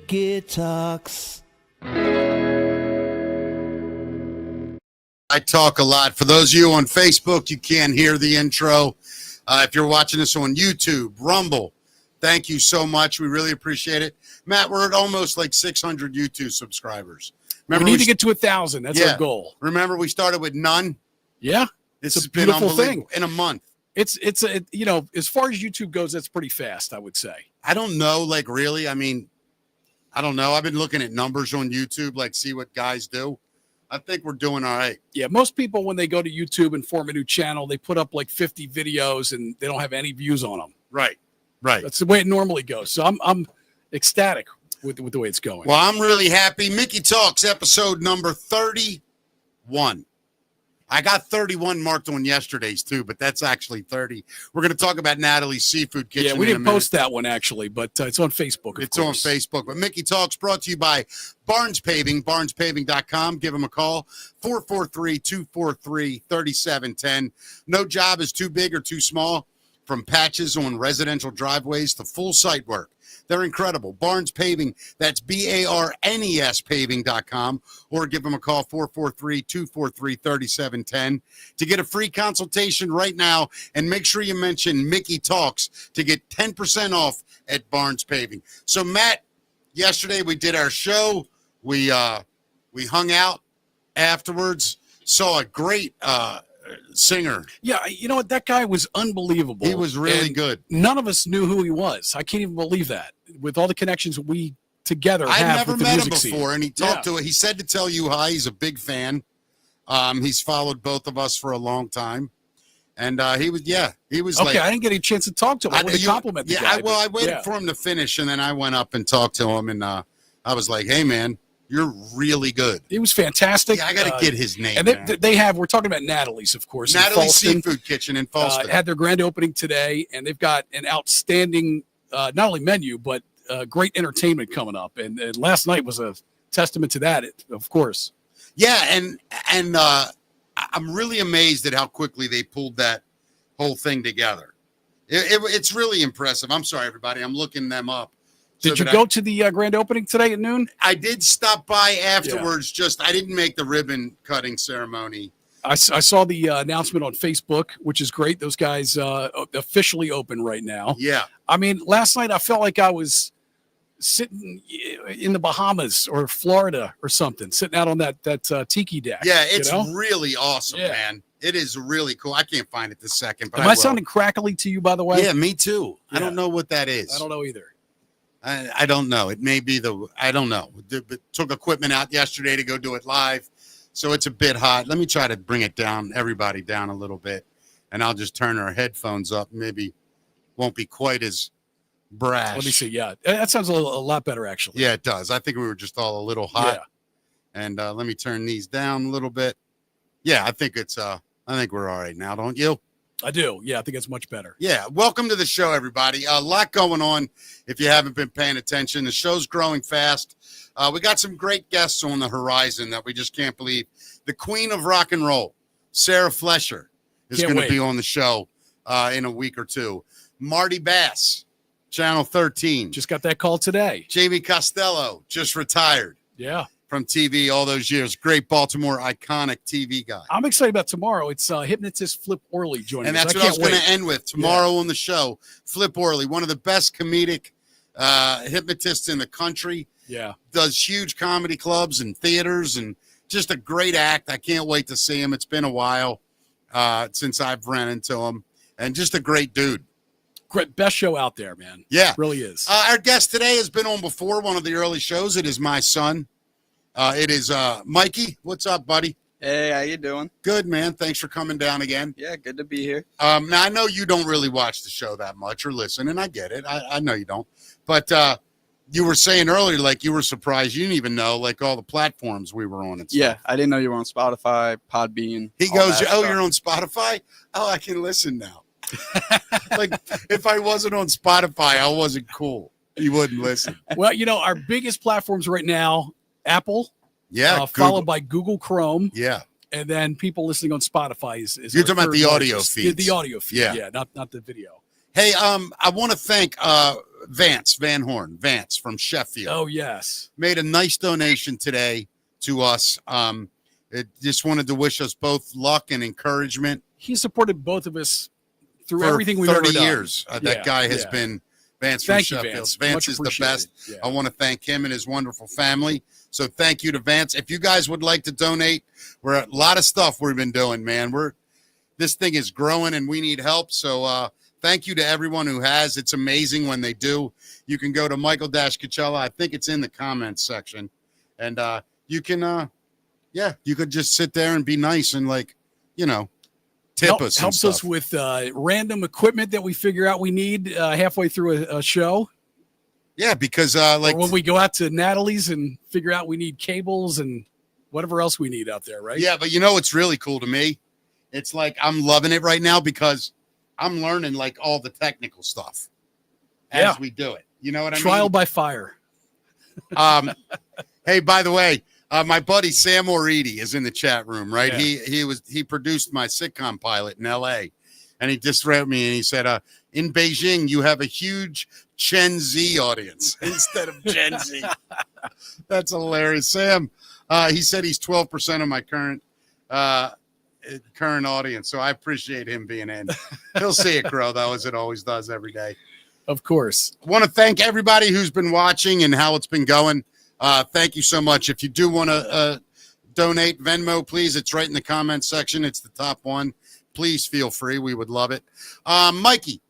Mickey Talks. I talk a lot. For those of you on Facebook, you can't hear the intro. If you're watching this on YouTube, Rumble, thank you so much. We really appreciate it. Matt, we're at almost like 600 YouTube subscribers. Remember, we need to get to 1,000. That's our goal. Remember, we started with none? Yeah. It's a beautiful thing. In a month. It's you know, as far as YouTube goes, that's pretty fast, I would say. I don't know, like, really. I mean, I don't know. I've been looking at numbers on YouTube, like, see what guys do. I think we're doing all right. Yeah, most people, when they go to YouTube and form a new channel, they put up like 50 videos and they don't have any views on them. Right. That's the way it normally goes. So I'm ecstatic with the way it's going. Well, I'm really happy. Mickey Talks, episode number 31. I got 31 marked on yesterday's too, but that's actually 30. We're going to talk about Natalie's Seafood Kitchen. Yeah, we didn't post that one actually, but it's on Facebook. It's on Facebook. But Mickey Talks brought to you by Barnes Paving, barnespaving.com. Give them a call, 443-243-3710. No job is too big or too small, from patches on residential driveways to full site work. They're incredible. Barnes Paving, that's BARNES paving.com, or give them a call, 443-243-3710, to get a free consultation right now, and make sure you mention Mickey Talks to get 10% off at Barnes Paving. So, Matt, yesterday we did our show. We hung out afterwards, saw a great singer. Yeah, you know what? That guy was unbelievable. He was really good. None of us knew who he was. I can't even believe that. With all the connections we together have I've never with the met him music before, scene. and he talked to it. He said to tell you hi. He's a big fan. He's followed both of us for a long time, and he was okay. Like, I didn't get a chance to talk to him. I wanted to compliment the guy. I waited for him to finish, and then I went up and talked to him, and I was like, "Hey, man, you're really good." It was fantastic. Yeah, I got to get his name. And we're talking about Natalie's, of course. Natalie's Seafood Kitchen in Falston. Had their grand opening today, and they've got an outstanding, not only menu, but great entertainment coming up. And last night was a testament to that, of course. Yeah, and I'm really amazed at how quickly they pulled that whole thing together. It's really impressive. I'm sorry, everybody. I'm looking them up. Did you go to the grand opening today at noon? I did stop by afterwards. Yeah. I didn't make the ribbon cutting ceremony. I saw the announcement on Facebook, which is great. Those guys officially open right now. Yeah. I mean, last night I felt like I was sitting in the Bahamas or Florida or something, sitting out on that tiki deck. Yeah, it's really awesome, man. It is really cool. I can't find it this second. But Am I sounding crackly to you, by the way? Yeah, me too. Yeah. I don't know what that is. I don't know either. I don't know. It may be I don't know. Took equipment out yesterday to go do it live, so it's a bit hot. Let me try to bring it down, everybody down a little bit, and I'll just turn our headphones up. Maybe won't be quite as brash. Let me see. Yeah, that sounds a lot better, actually. Yeah, it does. I think we were just all a little hot. Yeah. And let me turn these down a little bit. Yeah, I think I think we're all right now, don't you? I do. Yeah, I think it's much better. Yeah. Welcome to the show, everybody. A lot going on if you haven't been paying attention. The show's growing fast. We got some great guests on the horizon that we just can't believe. The queen of rock and roll, Sarah Flesher, is going to be on the show in a week or two. Marty Bass, Channel 13. Just got that call today. Jamie Costello, just retired. Yeah. From TV all those years. Great Baltimore iconic TV guy. I'm excited about tomorrow. It's hypnotist Flip Orley joining us. And that's what I was going to end with tomorrow on the show. Flip Orley, one of the best comedic hypnotists in the country. Yeah. Does huge comedy clubs and theaters and just a great act. I can't wait to see him. It's been a while since I've ran into him. And just a great dude. Great. Best show out there, man. Yeah. It really is. Our guest today has been on before, one of the early shows. It is my son. It is Mikey. What's up, buddy? Hey, how you doing? Good, man. Thanks for coming down again. Yeah, good to be here. Now, I know you don't really watch the show that much or listen, and I get it. I know you don't. But you were saying earlier, like, you were surprised. You didn't even know, like, all the platforms we were on and stuff. Yeah, I didn't know you were on Spotify, Podbean. He goes, oh, you're on Spotify? Oh, I can listen now. Like, if I wasn't on Spotify, I wasn't cool. He wouldn't listen. Well, you know, our biggest platforms right now, Apple, followed by Google Chrome, and then people listening on Spotify is you're talking about the audio feed. The audio feed, yeah, not the video. Hey, I want to thank Vance from Sheffield. Oh, yes. Made a nice donation today to us. It just wanted to wish us both luck and encouragement. He supported both of us through For everything we've 30 ever done. years. That guy has been Vance from Thank you, Sheffield. Vance. Vance Much is the appreciated. best. Yeah. I want to thank him and his wonderful family. So thank you to Vance. If you guys would like to donate, we're a lot of stuff we've been doing, man. This thing is growing and we need help. So thank you to everyone who has. It's amazing when they do. You can go to Michael Coachella. I think it's in the comments section. And you can you could just sit there and be nice and tip us. Helps us with random equipment that we figure out we need halfway through a show. Yeah, because Or when we go out to Natalie's and figure out we need cables and whatever else we need out there, right? Yeah, but you know what's really cool to me? It's like I'm loving it right now because I'm learning like all the technical stuff as we do it. You know what I mean? Trial by fire. Hey, by the way, my buddy Sam Oridi is in the chat room, right? Yeah. He produced my sitcom pilot in LA, and he just wrote me and he said, in Beijing, you have a huge Gen Z audience instead of Gen Z. That's hilarious. Sam, he said he's 12% of my current audience, so I appreciate him being in. He'll see it grow, though, as it always does every day. Of course. I want to thank everybody who's been watching and how it's been going. Thank you so much. If you do want to donate, Venmo, please. It's right in the comments section. It's the top one. Please feel free. We would love it. Mikey.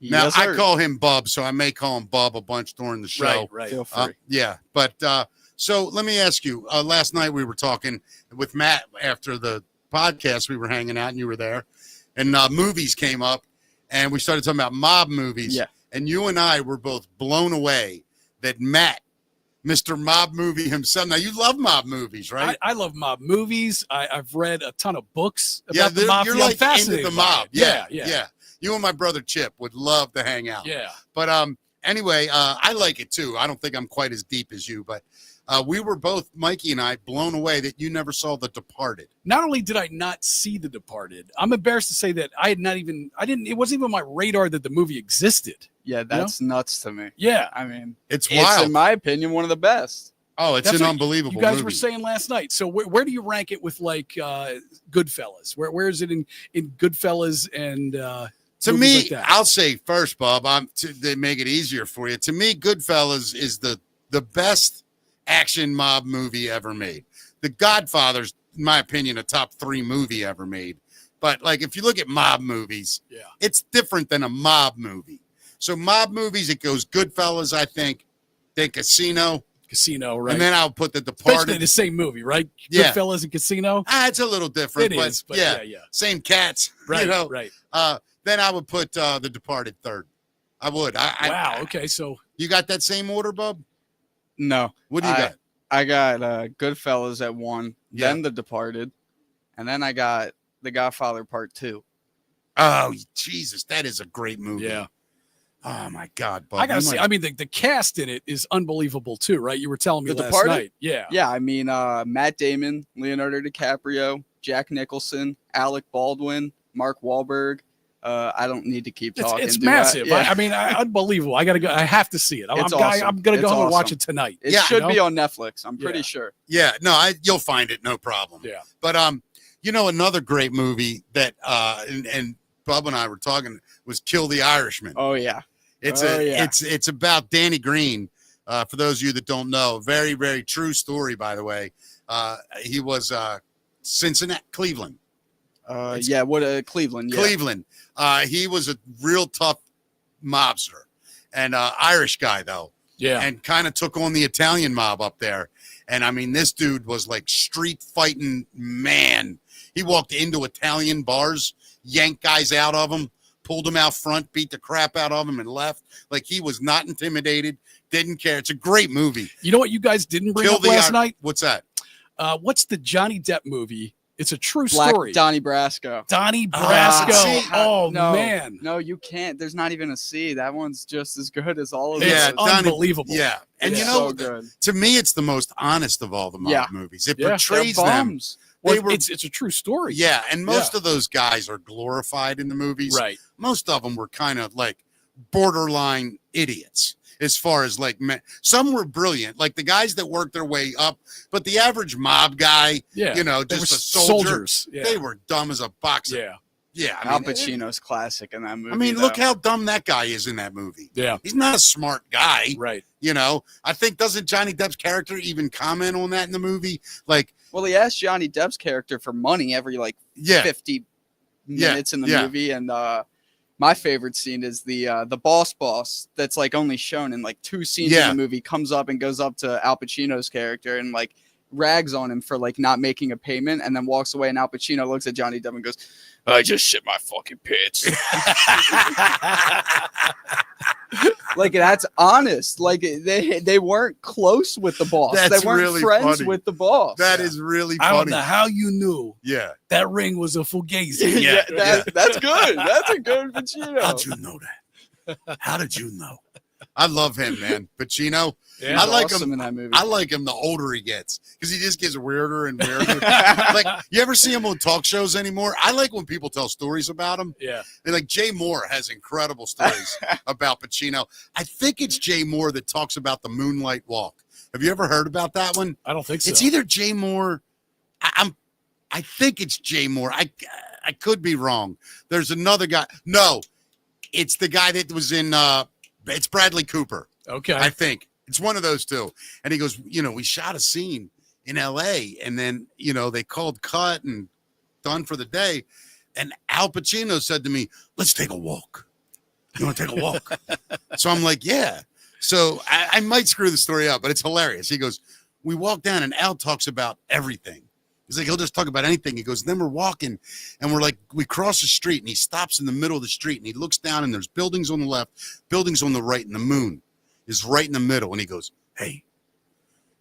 Now, Yes, I sir. call him Bub, so I may call him Bub a bunch during the show. Right. Feel free. Yeah, but so let me ask you. Last night we were talking with Matt after the podcast. We were hanging out, and you were there, and movies came up, and we started talking about mob movies. Yeah. And you and I were both blown away that Matt, Mr. Mob Movie himself. Now, you love mob movies, right? I love mob movies. I've read a ton of books about the mafia. You're I'm like fascinated into the by mob. it. Yeah. You and my brother Chip would love to hang out. Yeah. But anyway, I like it too. I don't think I'm quite as deep as you, but we were both, Mikey and I, blown away that you never saw The Departed. Not only did I not see The Departed, I'm embarrassed to say that it wasn't even on my radar that the movie existed. Yeah, that's nuts to me. Yeah. I mean, It's it's, wild. in my opinion, one of the best. Oh, it's That's an what unbelievable You guys movie. were saying last night. So where do you rank it with like Goodfellas? Where is it in Goodfellas and To movies me, like that? I'll say first, Bob, they make it easier for you. To me, Goodfellas is the best action mob movie ever made. The Godfather's, in my opinion, a top 3 movie ever made. But like, if you look at mob movies, it's different than a mob movie. So mob movies, it goes Goodfellas, I think, then Casino, right? and then I'll put The Basically Departed. the same movie, right? Yeah. Goodfellas and Casino. It's a little different, It but, is, but yeah, yeah. same cats, Right, you know. right. Then I would put The Departed third. I would. Wow. Okay, so You got that same order, Bub? No. What do you got? I got Goodfellas at 1, Yeah. then The Departed, and then I got The Godfather Part 2. Oh, Jesus, that is a great movie. yeah. Oh my God, Bub. I gotta you say, might- I mean, the cast in it is unbelievable too, right? You were telling me The last Departed? night. Yeah. Yeah, I mean, Matt Damon, Leonardo DiCaprio, Jack Nicholson, Alec Baldwin, Mark Wahlberg. I don't need to keep talking. It's do I? massive. Yeah. I mean, unbelievable. I gotta go. I have to see it. It's awesome. I'm gonna go It's home and watch awesome. it tonight. It Yeah. should You be know? on Netflix. I'm pretty Yeah. sure. Yeah, no, you'll find it, no problem. Yeah. But you know, another great movie that and Bub and I were talking was Kill the Irishman. Oh yeah. It's Oh, yeah. it's about Danny Green. For those of you that don't know, very, very true story, by the way. He was Cincinnati, Cleveland. Cleveland. Yeah. Cleveland. He was a real tough mobster and Irish guy though. Yeah. And kind of took on the Italian mob up there. And I mean, this dude was like street fighting man. He walked into Italian bars, yanked guys out of them, pulled them out front, beat the crap out of them, and left. Like he was not intimidated, didn't care. It's a great movie. You know what you guys didn't bring up last night? What's that? What's the Johnny Depp movie? It's a true Black story. Donnie Brasco. Donnie Brasco. see, oh no, man. No, you can't. There's not even a C. That one's just as good as all of It's Yeah, those. Donnie- unbelievable. Yeah. And It's you know, so good. to me, it's the most honest of all the mob Yeah. movies. It Yeah. portrays They're them. bums. Well, They were- it's a true story. Yeah. And most of those guys are glorified in the movies. Right. Most of them were kind of like borderline idiots. As far as like some were brilliant, like the guys that worked their way up, but the average mob guy, you know, just a soldier, they were dumb as a box. Yeah, Al Pacino's classic in that movie. I mean, look how dumb that guy is in that movie. Yeah, he's not a smart guy, right? You know, I think doesn't Johnny Depp's character even comment on that in the movie? Like, well, he asked Johnny Depp's character for money every 50 minutes in the movie, and my favorite scene is the boss that's like only shown in like 2 scenes in the movie, comes up and goes up to Al Pacino's character and like rags on him for like not making a payment, and then walks away, and Al Pacino looks at Johnny Depp and goes, "I just shit my fucking pants." Like, that's honest. Like, they weren't close with the boss. They weren't really friends with the boss. That is really funny. I don't know how you knew. Yeah, that ring was a fugazi. That's good. That's a good Pacino. How'd you know that? How did you know? I love him, man. Pacino. Yeah, I like awesome him in that movie. I like him the older he gets because he just gets weirder and weirder. Like, you ever see him on talk shows anymore? I like when people tell stories about him. Yeah. And like Jay Moore has incredible stories about Pacino. I think it's Jay Moore that talks about the Moonlight Walk. Have you ever heard about that one? I don't think so. It's either Jay Moore. I think it's Jay Moore. I could be wrong. There's another guy. No, it's the guy that was in it's Bradley Cooper. Okay. I think. It's one of those two. And he goes, you know, we shot a scene in LA and then, you know, they called cut and done for the day. And Al Pacino said to me, "Let's take a walk. You want to take a walk?" So I'm like, yeah. So I might screw the story up, but it's hilarious. He goes, we walk down and Al talks about everything. He's like, he'll just talk about anything. He goes, then we're walking and we're like, we cross the street and he stops in the middle of the street and he looks down and there's buildings on the left, buildings on the right, and the moon is right in the middle. And he goes, "Hey,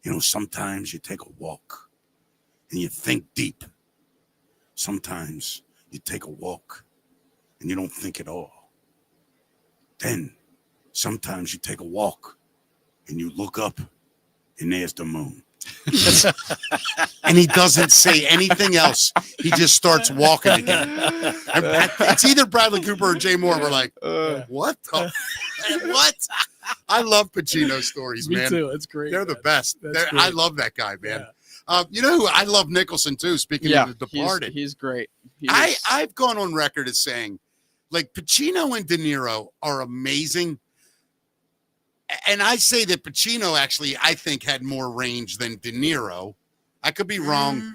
you know, sometimes you take a walk and you think deep. Sometimes you take a walk and you don't think at all. Then sometimes you take a walk and you look up and there's the moon." And he doesn't say anything else. He just starts walking again. It's either Bradley Cooper or Jay Moore. We're like, what? What? I love Pacino stories, Me man. too. It's great. They're the best. I love that guy, man. Yeah. You know who? I love Nicholson too. Speaking of The Departed, he's great. I've gone on record as saying, like, Pacino and De Niro are amazing. And I say that Pacino actually, I think, had more range than De Niro. I could be wrong.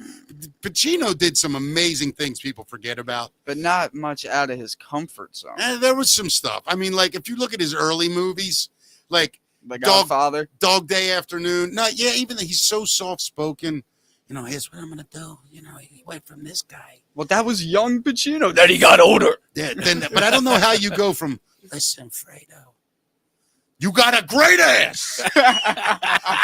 Pacino did some amazing things people forget about. But not much out of his comfort zone. There was some stuff. I mean, like, if you look at his early movies, like The Godfather, Dog Day Afternoon. Even though he's so soft-spoken, you know, here's what I'm going to do. You know, he went from this guy. Well, that was young Pacino. Then he got older. Yeah, but I don't know how you go from, "Listen, Fredo, you got a great ass."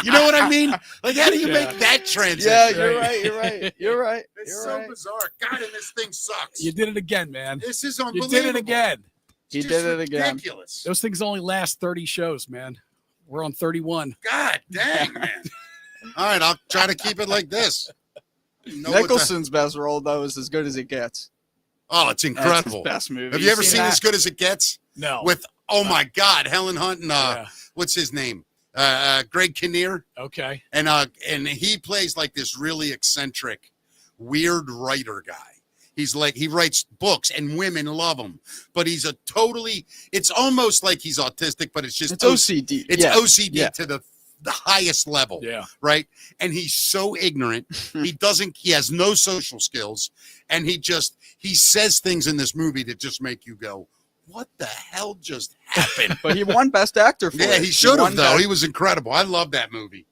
You know what I mean? Like, how do you make that transition? Yeah, you're right. It's so bizarre. God, and this thing sucks. You did it again, man. This is unbelievable. You did it again. He did it again. Ridiculous. Those things only last 30 shows, man. We're on 31. God dang, man. All right, I'll try to keep it like this. Nicholson's best role, though, is As Good as It Gets. Oh, it's incredible. That's his best movie. Have you ever seen As Good as It Gets? No. With, oh my God, Helen Hunt and what's his name? Greg Kinnear. Okay. And he plays like this really eccentric, weird writer guy. He's like, he writes books and women love him, but he's it's almost like he's autistic, but it's just OCD. It's OCD to the highest level. Yeah. Right. And he's so ignorant. He has no social skills. And he says things in this movie that just make you go, what the hell just happened? But he won Best Actor for it. Yeah, he should have, though. He was incredible. I love that movie.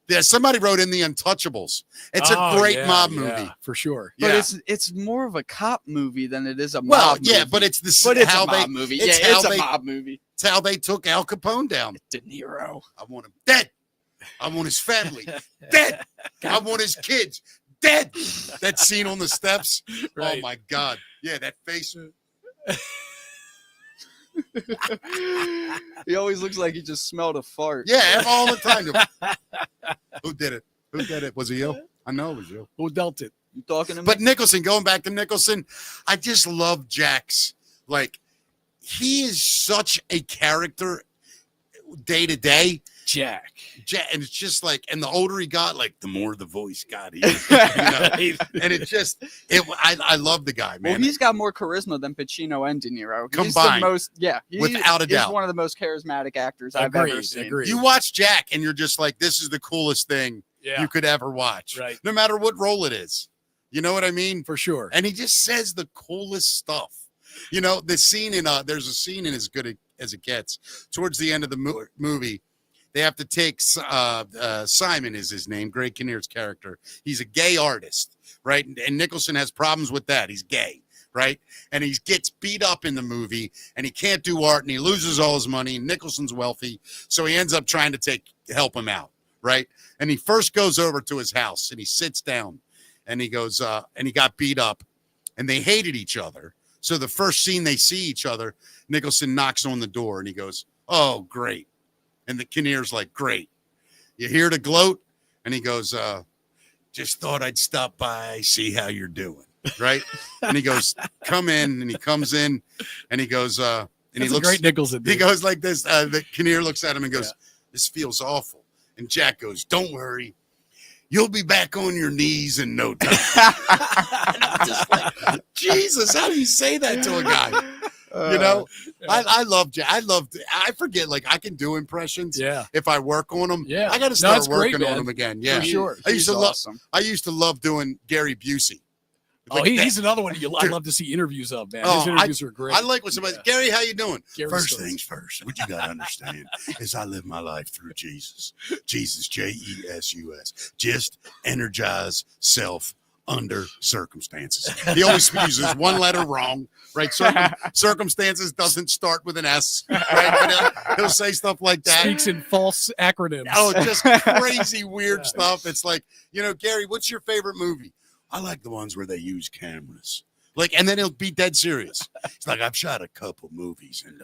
Yeah, somebody wrote in The Untouchables. It's a great mob movie. Yeah, for sure. But it's more of a cop movie than it is a mob movie. But it's a mob movie. It's a mob movie. It's how they took Al Capone down. De Niro. I want him dead. I want his family dead. I want his kids dead. That scene on the steps. Right. Oh, my God. Yeah, that face. He always looks like he just smelled a fart. Yeah, all the time. Who did it? Who did it? Was it you? I know it was you. Who dealt it? You talking to me? But Nicholson, going back to Nicholson, I just love Jack's. Like, he is such a character day to day. Jack, and it's just like, and the older he got, like the more the voice got. And it just, I love the guy, man. Well, he's got more charisma than Pacino and De Niro. Combined, without a doubt, he's one of the most charismatic actors I've ever seen. Agreed. You watch Jack, and you're just like, this is the coolest thing you could ever watch, right? No matter what role it is. You know what I mean? For sure. And he just says the coolest stuff. You know, the scene in there's a scene in As Good as It Gets. Towards the end of the movie, they have to take Simon is his name, Greg Kinnear's character. He's a gay artist, right? And Nicholson has problems with that. He's gay, right? And he gets beat up in the movie, and he can't do art, and he loses all his money. And Nicholson's wealthy, so he ends up trying to help him out, right? And he first goes over to his house, and he sits down, and he goes, and he got beat up, and they hated each other. So the first scene they see each other, Nicholson knocks on the door, and he goes, "Oh, great." And the Kinnear's like, "Great. You here to gloat?" And he goes, "Just thought I'd stop by, see how you're doing." Right? And he goes, "Come in." And he comes in, and he goes, and That's he looks, great Nicholson. He goes like this. The Kinnear looks at him and goes, "This feels awful." And Jack goes, "Don't worry. You'll be back on your knees in no time." And I'm just like, Jesus, how do you say that to a guy? You know, I love Jack. I forget, like, I can do impressions. Yeah. If I work on them. Yeah. I got to start working on them again. Yeah. For sure. I used to love doing Gary Busey. Like he's another one I love to see interviews of, man. His interviews are great. I like when somebody, Gary, how you doing? Gary First things first. What you got to understand is I live my life through Jesus. Jesus, Jesus. Just energize self under circumstances. He always uses one letter wrong, right? Circumstances doesn't start with an S, right? But he'll say stuff like that. Speaks in false acronyms. Oh, just crazy, weird stuff. It's like, Gary, what's your favorite movie? I like the ones where they use cameras. Like, and then he'll be dead serious. It's like, I've shot a couple movies and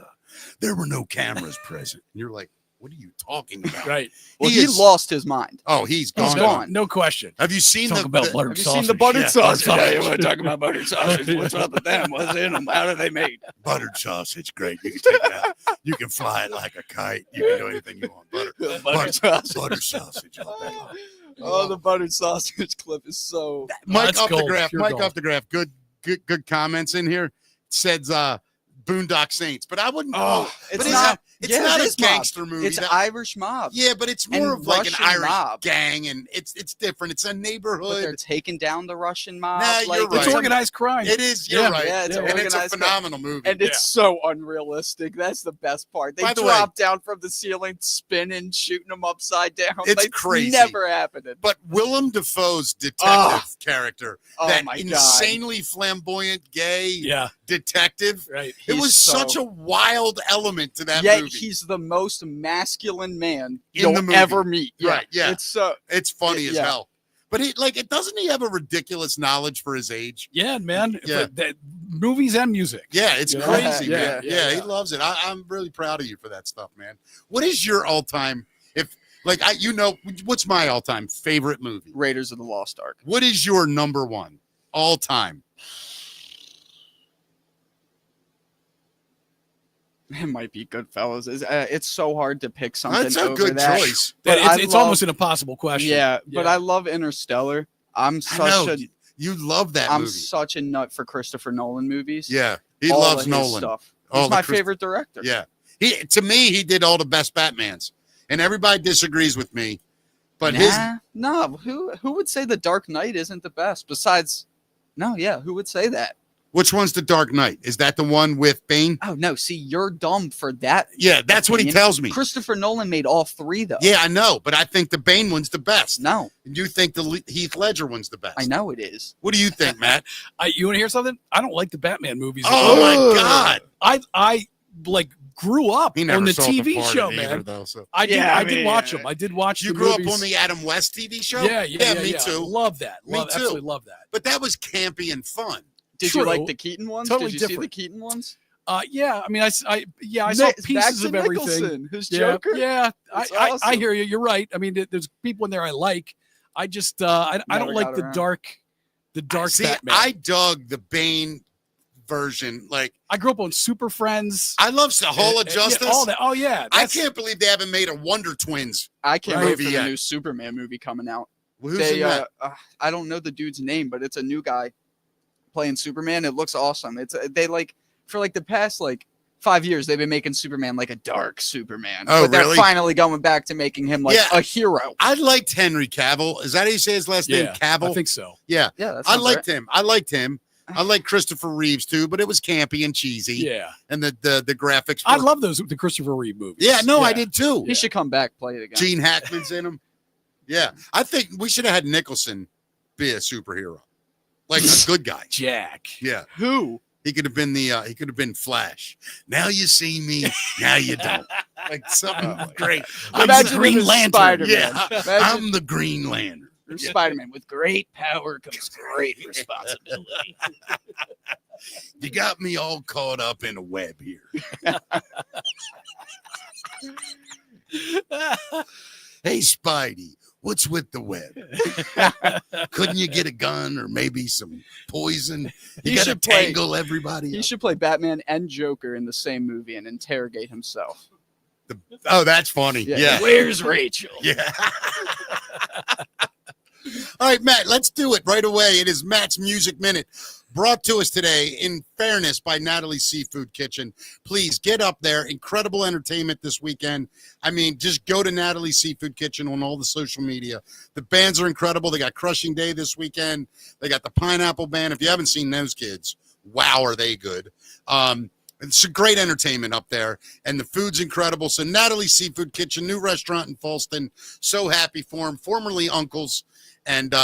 there were no cameras present. And you're like, what are you talking about? Right. Well, he lost his mind. Oh, he's gone. He's gone. No question. Have you seen the buttered sausage? Have you seen the buttered sausage? Yeah, you want to talk about buttered sausage? What's up with them? What's in them? How are they made? Buttered sausage, great. You can take it out. You can fly it like a kite. You can do anything you want. Buttered sausage all day long. Oh, the buttered sausage clip is so. Mike off the graph. Good comments in here. Says Boondock Saints, but I wouldn't. It's not a gangster movie. It's Irish mob. Yeah, but it's more of like an Irish gang, and it's different. It's a neighborhood. But they're taking down the Russian mob. You're right. It's organized crime. It is. You're right. Yeah, it's a phenomenal movie. And it's so unrealistic. That's the best part. They drop down from the ceiling, spinning, shooting them upside down. It's crazy. Never happened. But Willem Dafoe's detective character, that insanely flamboyant gay detective, right? It was such a wild element to that movie. He's the most masculine man in the movie. Ever meet. Right? Yeah, it's funny as hell. But doesn't he have a ridiculous knowledge for his age? Yeah, man. Yeah, movies and music. Yeah, it's crazy, man. Yeah, he loves it. I'm really proud of you for that stuff, man. What is your all-time? What's my all-time favorite movie? Raiders of the Lost Ark. What is your number one all-time? It might be Goodfellas. It's so hard to pick something. That's a good choice. It's almost an impossible question. Yeah, but I love Interstellar. You love that movie. I'm such a nut for Christopher Nolan movies. Yeah, he loves Nolan. Stuff. He's my favorite director. Yeah, to me, he did all the best Batmans, and everybody disagrees with me. But who would say The Dark Knight isn't the best? Besides, who would say that? Which one's The Dark Knight? Is that the one with Bane? Oh, no. See, you're dumb for that. Yeah, that's what he tells me. Christopher Nolan made all three, though. Yeah, I know, but I think the Bane one's the best. No. And you think the Heath Ledger one's the best. I know it is. What do you think, Matt? You want to hear something? I don't like the Batman movies. Oh, my God. I grew up on the TV show, either, man. Though, so. I did watch them. I did watch. You grew up on the Adam West TV show? Yeah, me too. Love that. Absolutely love that. But that was campy and fun. Did you like the Keaton ones? Totally Did you different. see the Keaton ones? Yeah. I mean, I saw pieces of everything. Nicholson, his Joker. Yeah. Awesome. I hear you. You're right. I mean, there's people in there I like. I just I don't like the dark See, Batman. I dug the Bane version. Like I grew up on Super Friends. I love the Hall of Justice. All that. Oh yeah, I can't believe they haven't made a Wonder Twins. I can't wait for yet. the new Superman movie coming out. Well, who's in that? I don't know the dude's name, but it's a new guy playing Superman. It looks awesome. It's they like for like the past like 5 years they've been making Superman like a dark Superman. Oh, but they're really? finally going back to making him like a hero. I liked Henry Cavill. Is that how you say his last name? Cavill? I think so. Yeah. Yeah, I liked him. I like Christopher Reeves too, but it was campy and cheesy. Yeah. And the graphics. I love the Christopher Reeve movies. Yeah, no, I did too. He should come back, play it again. Gene Hackman's in them. Yeah. I think we should have had Nicholson be a superhero. Like a good guy. Jack. Yeah. Who? He could have been Flash. Now you see me, now you don't. Like something great. I'm Imagine the Green him as Lantern. Spider-Man. Yeah. I'm the Green Lantern. Spider-Man. With great power comes great responsibility. You got me all caught up in a web here. Hey, Spidey, what's with the web? Couldn't you get a gun or maybe some poison? You got to tangle everybody. He should play Batman and Joker in the same movie and interrogate himself. That's funny. Yeah. Where's Rachel? Yeah. All right, Matt, let's do it right away. It is Matt's Music Minute, brought to us today, in fairness, by Natalie's Seafood Kitchen. Please get up there. Incredible entertainment this weekend. I mean, just go to Natalie's Seafood Kitchen on all the social media. The bands are incredible. They got Crushing Day this weekend. They got the Pineapple Band. If you haven't seen those kids, wow, are they good. It's a great entertainment up there, and the food's incredible. So Natalie's Seafood Kitchen, new restaurant in Falston. So happy for them. Formerly Uncle's, and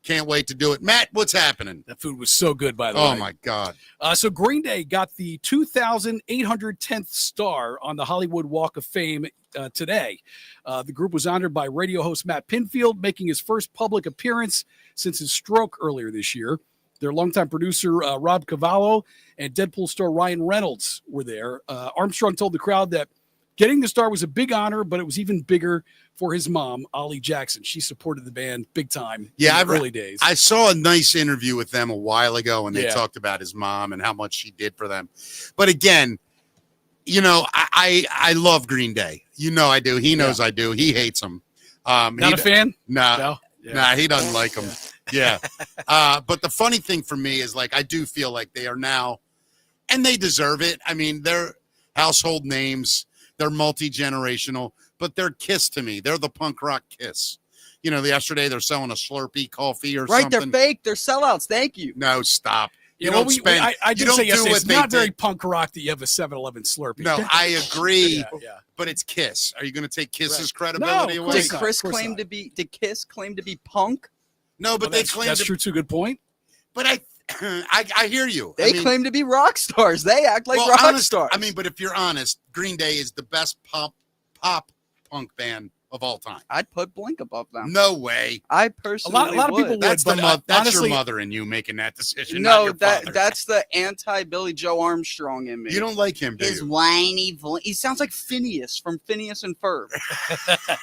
can't wait to do it. Matt, what's happening? That food was so good, by the way. Oh, my God. So Green Day got the 2,810th star on the Hollywood Walk of Fame today. The group was honored by radio host Matt Pinfield, making his first public appearance since his stroke earlier this year. Their longtime producer, Rob Cavallo, and Deadpool star Ryan Reynolds were there. Armstrong told the crowd that getting the star was a big honor, but it was even bigger for his mom, Ollie Jackson. She supported the band big time in the early days. I saw a nice interview with them a while ago, and they talked about his mom and how much she did for them. But again, you know, I love Green Day. You know I do. He knows I do. He hates them. Not a fan? No. Nah, he doesn't like them. Yeah. But the funny thing for me is, like, I do feel like they are now, and they deserve it. I mean, they're household names. They're multi-generational, but they're Kiss to me. They're the punk rock Kiss. You know, yesterday they're selling a Slurpee coffee or something. Right, they're fake. They're sellouts. Thank you. No, stop. You don't spend. I did say yesterday, it's not very punk rock that you have a 7-Eleven Slurpee. No, I agree. But it's Kiss. Are you going to take Kiss's credibility away? Did Kiss claim to be punk? No, but they claim that's true. Too good point. But I hear you. They claim to be rock stars. They act like rock stars. I mean, but if you're honest, Green Day is the best pop punk band of all time. I'd put Blink above them. No way. I personally a lot of people would. That's honestly, your mother and you making that decision. No, that's the anti-Billy Joe Armstrong in me. You don't like him, do you? His whiny voice. He sounds like Phineas from Phineas and Ferb.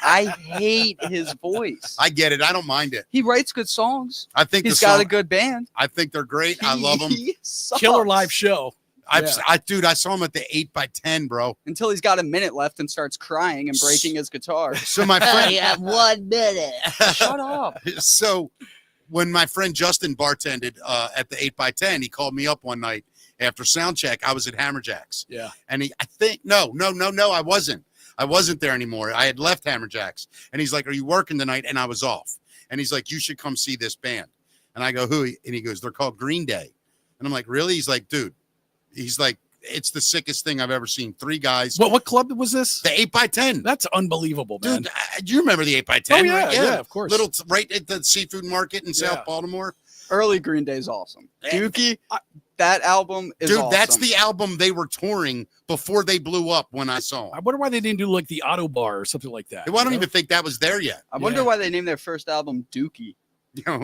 I hate his voice. I get it. I don't mind it. He writes good songs. I think he's got a good band. I think they're great. I love them. Killer live show. Dude, I saw him at the 8x10, bro. Until he's got a minute left and starts crying and breaking his guitar. So my friend, you have 1 minute. Shut up. So when my friend Justin bartended at the 8x10, he called me up one night after sound check. I was at Hammerjacks. Yeah. And I wasn't. I wasn't there anymore. I had left Hammerjacks. And he's like, "Are you working tonight?" And I was off. And he's like, "You should come see this band." And I go, "Who?" And he goes, "They're called Green Day." And I'm like, "Really?" He's like, "Dude." He's like, "It's the sickest thing I've ever seen. 3 guys." What club was this? The 8x10. That's unbelievable, man. Dude, do you remember the 8x10? Oh, yeah, right? yeah, of course. Right at the seafood market in South Baltimore. Early Green Day's awesome. Dookie, that album is awesome. That's the album they were touring before they blew up when I saw them. I wonder why they didn't do like the Auto Bar or something like that. I don't even think that was there yet. I wonder why they named their first album Dookie.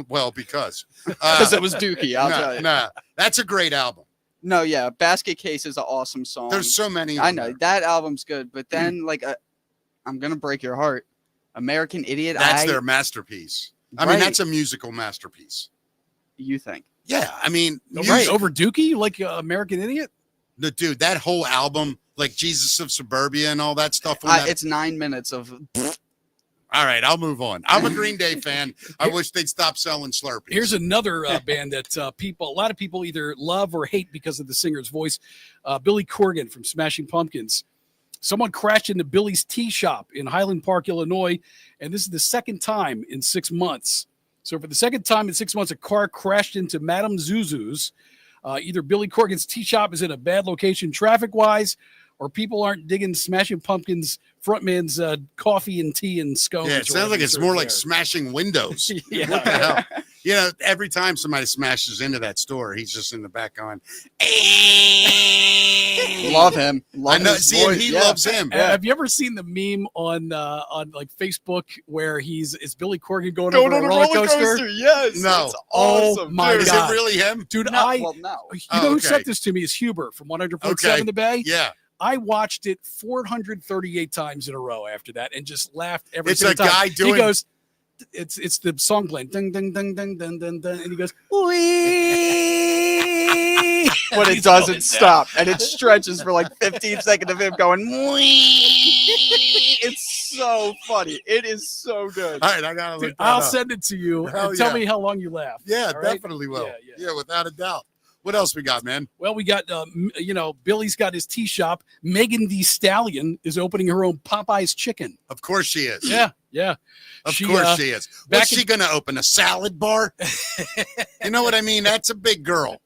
Well, because it was Dookie, I'll tell you. Nah, that's a great album. No, yeah, Basket Case is an awesome song. There's so many. I know that album's good, but then I'm gonna break your heart. American Idiot. That's their masterpiece. I mean, that's a musical masterpiece. You think? Yeah, I mean, over Dookie, you like American Idiot? No, dude, that whole album, like Jesus of Suburbia and all that stuff. It's 9 minutes of. All right, I'll move on. I'm a Green Day fan. I wish they'd stop selling Slurpees. Here's another band that a lot of people either love or hate because of the singer's voice. Billy Corgan from Smashing Pumpkins. Someone crashed into Billy's Tea Shop in Highland Park, Illinois, and this is the second time in 6 months. So for the second time in 6 months, a car crashed into Madame Zuzu's. Either Billy Corgan's Tea Shop is in a bad location traffic-wise, or people aren't digging Smashing Pumpkins frontman's coffee and tea and scones. Yeah, it sounds like it's more like smashing windows. Yeah. What the hell? You know, every time somebody smashes into that store, he's just in the back going, Love him. I know. See, and he loves him. Have you ever seen the meme on like Facebook where it's Billy Corgan going over a roller coaster? Yes. No. It's awesome. Oh my Dude, God. is it really him? Dude, No. you know Oh, who sent this to me is Huber from 100.7 The Bay. Yeah. I watched it 438 times in a row after that and just laughed every It's single a time. guy doing. He goes, it's the song playing, ding, ding, ding, ding, ding, ding, ding, and he goes, wee. But it doesn't stop, and it stretches for like 15 seconds of him going. Wee. It's so funny. It is so good. All right, I gotta look. Dude, that I'll up. send it to you. Hell And tell yeah. me how long you laughed. Yeah, all right? definitely will. Yeah. Yeah, without a doubt. What else we got, man? Well, we got, Billy's got his tea shop. Megan Thee Stallion is opening her own Popeye's Chicken. Of course she is. Yeah. Of course she is. What's she going to open? A salad bar? You know what I mean? That's a big girl.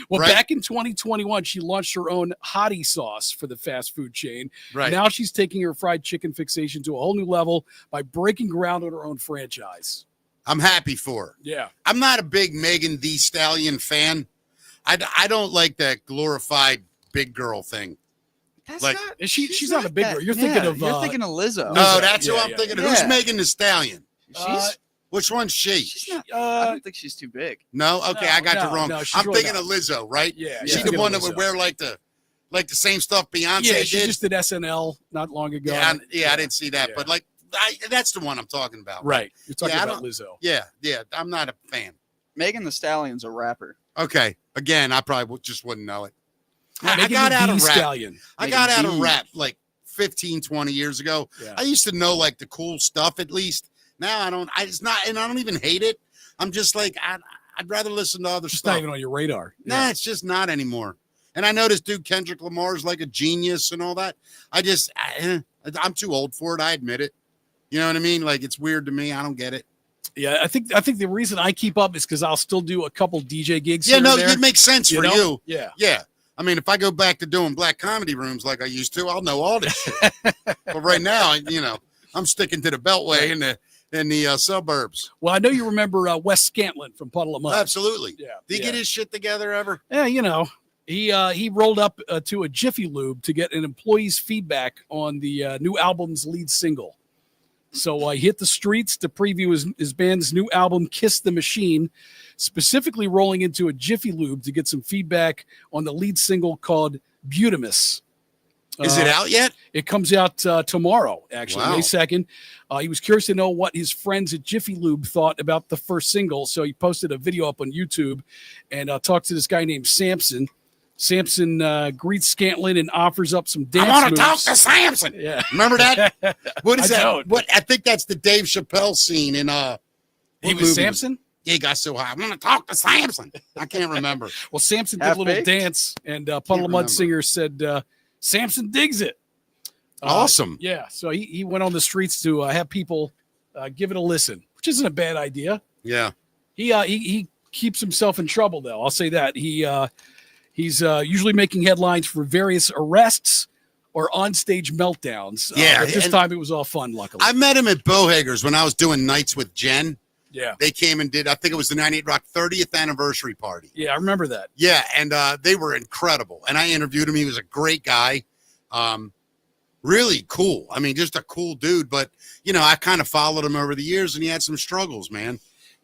Well, right? back in 2021, she launched her own hottie sauce for the fast food chain. Right. Now she's taking her fried chicken fixation to a whole new level by breaking ground on her own franchise. I'm happy for her. Yeah. I'm not a big Megan Thee Stallion fan. I don't like that glorified big girl thing. That's Like- not, She's not a big girl. You're thinking of You're thinking of Lizzo. No, that's who Yeah, I'm yeah. thinking of. Yeah. Who's Megan Thee Stallion? She's Which one's she? not. I don't think she's too big. No? Okay, No, I got no, you wrong. no, she's I'm really thinking of Lizzo, right? Yeah. She yeah. the one that Lizzo. would wear like the same stuff Beyonce Yeah, she did? just did SNL not long ago. I didn't see that. Yeah. But like that's the one I'm talking about. Right. You're talking Yeah, I about Lizzo. Yeah, I'm not a fan. Megan Thee Stallion's a rapper. Okay. Again, I probably just wouldn't know it. I Megan got out Thee of rap. Stallion. I Megan got out of Thee. rap like 15, 20 years ago. Yeah. I used to know like the cool stuff at least. Now I don't. And I don't even hate it. I'm just like I'd rather listen to other Just stuff. not even on your radar. Nah, it's just not anymore. And I know this dude Kendrick Lamar is like a genius and all that. I'm too old for it. I admit it. You know what I mean? Like it's weird to me. I don't get it. Yeah, I think the reason I keep up is because I'll still do a couple DJ gigs. Yeah, here no, and there, it makes sense for know? you. Yeah. Yeah. I mean, if I go back to doing black comedy rooms like I used to, I'll know all this shit. But right now, I'm sticking to the Beltway in the suburbs. Well, I know you remember Wes Scantlin from Puddle of Mud. Absolutely. Yeah. Did he get his shit together ever? Yeah, he rolled up to a Jiffy Lube to get an employee's feedback on the new album's lead single. So he hit the streets to preview his band's new album, Kiss the Machine, specifically rolling into a Jiffy Lube to get some feedback on the lead single called Butamus. Is it out yet? It comes out tomorrow, actually, Wow. May 2nd. He was curious to know what his friends at Jiffy Lube thought about the first single, so he posted a video up on YouTube and talked to this guy named Samson. Samson greets Scantlin and offers up some dance I want moves. to talk to Samson. Yeah. Remember that? What is I that? don't. What I think that's the Dave Chappelle scene in He what was movie? Samson? Yeah, he got so high. I want to talk to Samson. I can't remember. Well, Samson did a little Half-baked? dance, and Puddle of Mud remember. singer said Samson digs it. Awesome. Yeah, so he went on the streets to have people give it a listen, which isn't a bad idea. Yeah. He keeps himself in trouble, though. I'll say that. He's usually making headlines for various arrests or onstage meltdowns. Yeah, But this and- time it was all fun, luckily. I met him at Bowhager's when I was doing Nights with Jen. Yeah. They came and did, I think it was the 98 Rock 30th anniversary party. Yeah, I remember that. Yeah, and they were incredible. And I interviewed him. He was a great guy. Really cool. I mean, just a cool dude. But, I kind of followed him over the years, and he had some struggles, man.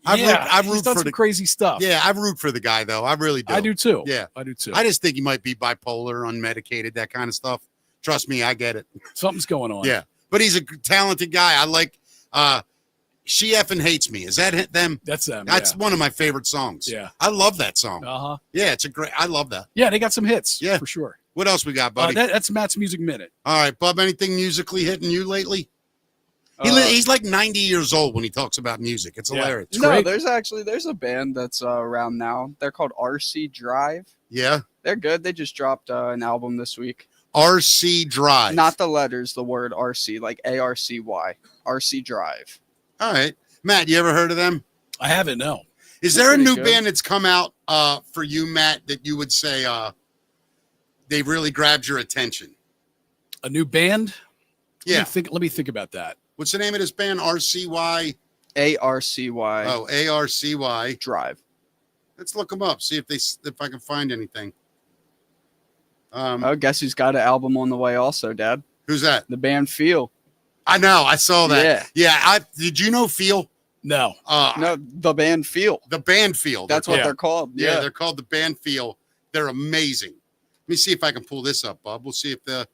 I He's root done for some the crazy stuff. Yeah, I root for the guy, though. I really do. I do too. Yeah. I do too. I just think he might be bipolar, unmedicated, that kind of stuff. Trust me, I get it. Something's going on. Yeah, but he's a talented guy. I like She Effing Hates Me. Is that them? That's them. That's one of my favorite songs. Yeah. I love that song. Uh-huh. Yeah, I love that. Yeah, they got some hits. Yeah. For sure. What else we got, buddy? That's Matt's Music Minute. All right, Bub, anything musically hitting you lately? He's like 90 years old when he talks about music. It's hilarious. It's no, great. there's a band that's around now. They're called RC Drive. Yeah. They're good. They just dropped an album this week. RC Drive. Not the letters, the word RC, like ARCY. RC Drive. All right. Matt, you ever heard of them? I haven't, no. Is there a new good. band that's come out for you, Matt, that you would say they really grabbed your attention? A new band? Yeah. Let me think about that. What's the name of this band? RCY? ARCY. Oh, ARCY. Drive. Let's look them up. See if I can find anything. Oh, guess who's got an album on the way also, Dad? Who's that? The band Feel. I know. I saw that. Yeah. Did you know Feel? No. No, the band Feel. The band Feel. That's what they're called. Yeah, they're called the band Feel. They're amazing. Let me see if I can pull this up, Bob. We'll see if the.